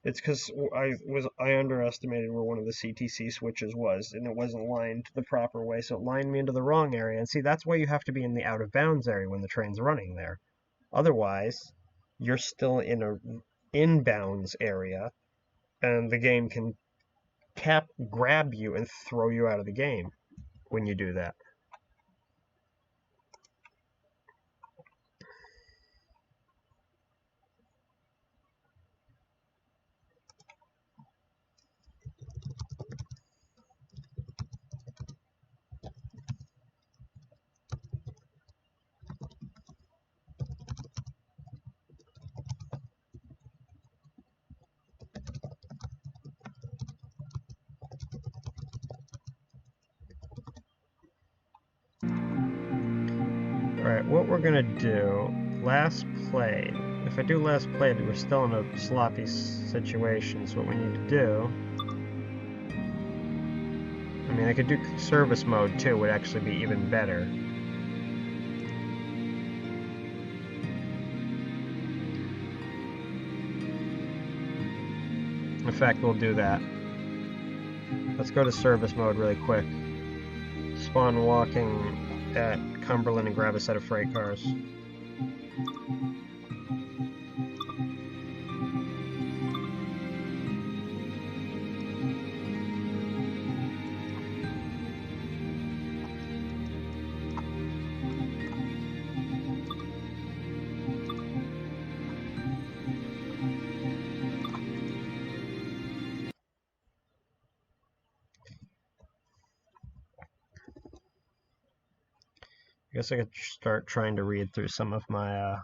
It's because I underestimated where one of the CTC switches was, and it wasn't lined the proper way, so it lined me into the wrong area. And see, that's why you have to be in the out-of-bounds area when the train's running there. Otherwise, you're still in a inbounds area, and the game can grab you and throw you out of the game when you do that. Alright, what we're gonna do, last play. If I do last play, we're still in a sloppy situation, so what we need to do... I mean, I could do service mode too, would actually be even better. In fact, we'll do that. Let's go to service mode really quick. Spawn walking at Cumberland and grab a set of freight cars. I guess I could start trying to read through some of my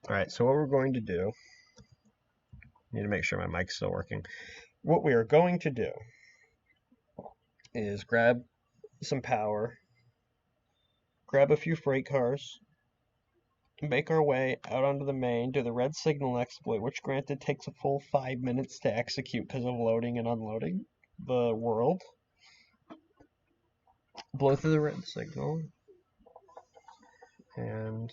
Alright, so what we're going to do, need to make sure my mic's still working. What we are going to do is grab some power, grab a few freight cars, make our way out onto the main, do the red signal exploit, which granted takes a full 5 minutes to execute because of loading and unloading the world. Blow through the red signal, and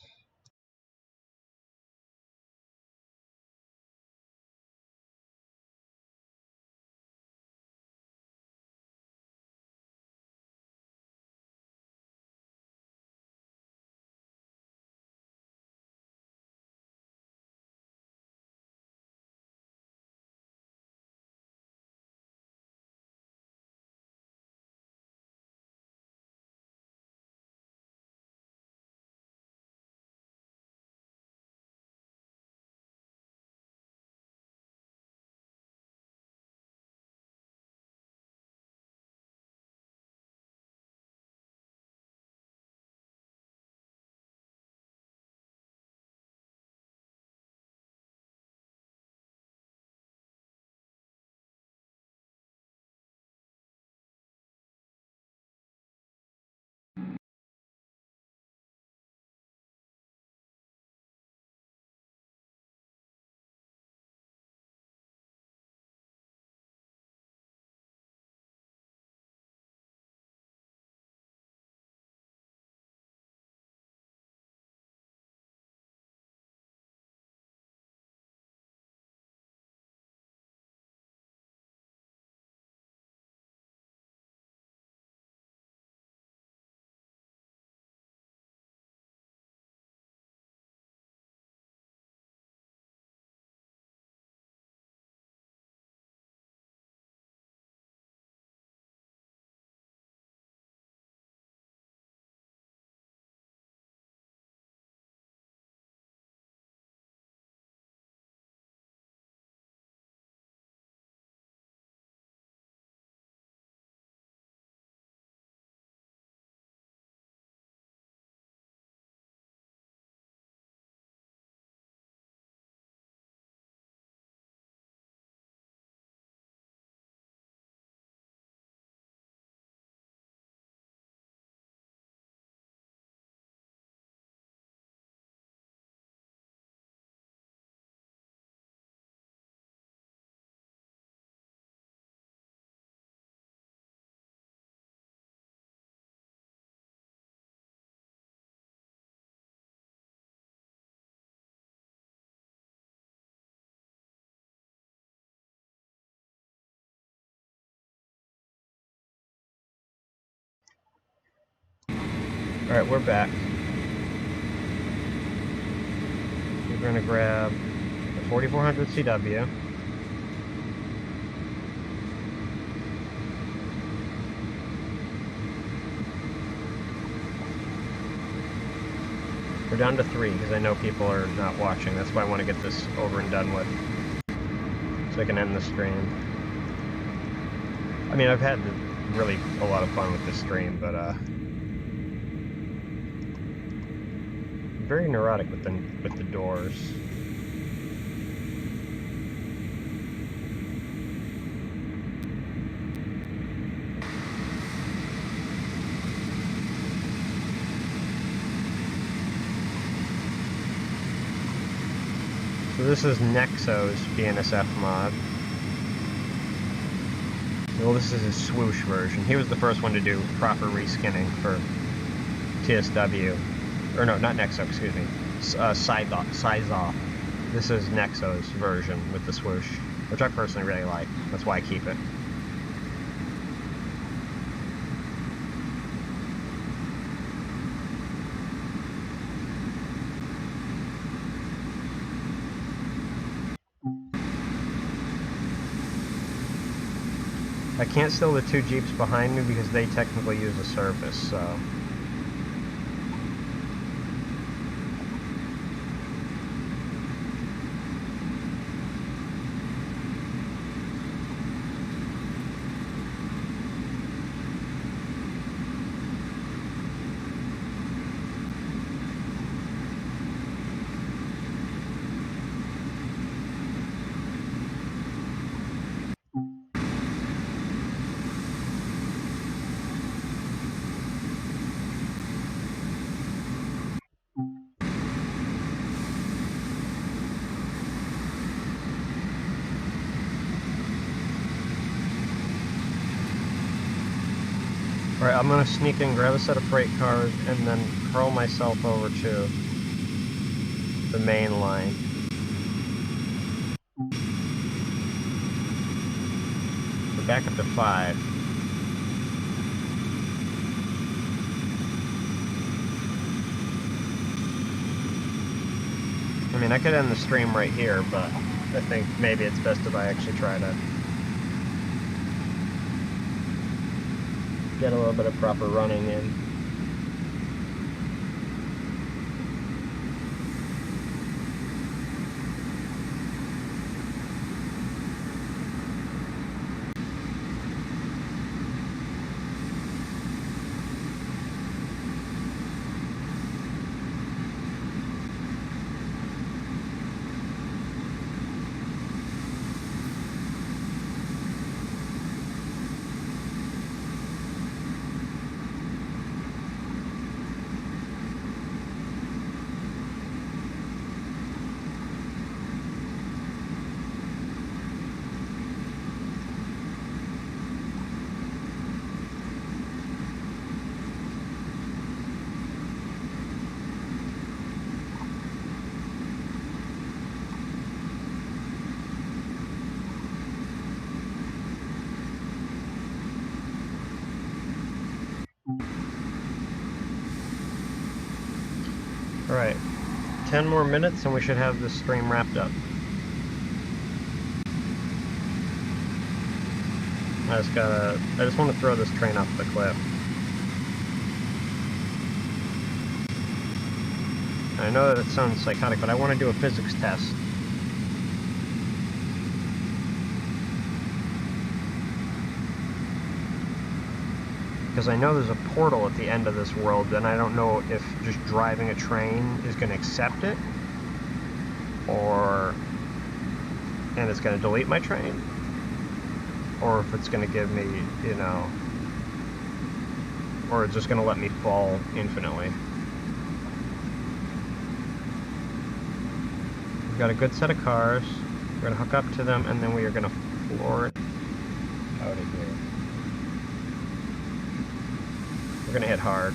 alright, we're back. We're going to grab the 4400 CW. We're down to 3 because I know people are not watching. That's why I want to get this over and done with, so I can end the stream. I mean, I've had really a lot of fun with this stream, but very neurotic with the doors. So this is Nexo's BNSF mod. Well, this is his swoosh version. He was the first one to do proper reskinning for TSW. Or no, not Nexo, excuse me. Size-off. This is Nexo's version with the swoosh, which I personally really like. That's why I keep it. I can't steal the 2 Jeeps behind me because they technically use a service, so... Alright, I'm gonna sneak in, grab a set of freight cars, and then hurl myself over to the main line. We're back up to 5. I mean, I could end the stream right here, but I think maybe it's best if I actually try to get a little bit of proper running in. Alright, 10 more minutes and we should have this stream wrapped up. I just want to throw this train off the cliff. I know that it sounds psychotic, but I want to do a physics test. Because I know there's a portal at the end of this world, and I don't know if just driving a train is going to accept it, and it's going to delete my train, or if it's going to give me, you know, or it's just going to let me fall infinitely. We've got a good set of cars. We're going to hook up to them, and then we are going to floor it out of here. We're going to hit hard.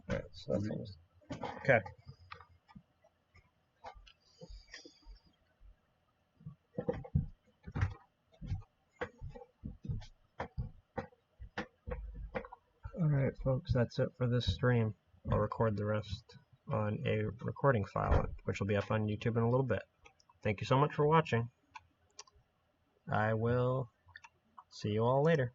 Alright, so that's almost... Okay. Alright folks, that's it for this stream. I'll record the rest on a recording file, which will be up on YouTube in a little bit. Thank you so much for watching. I will see you all later.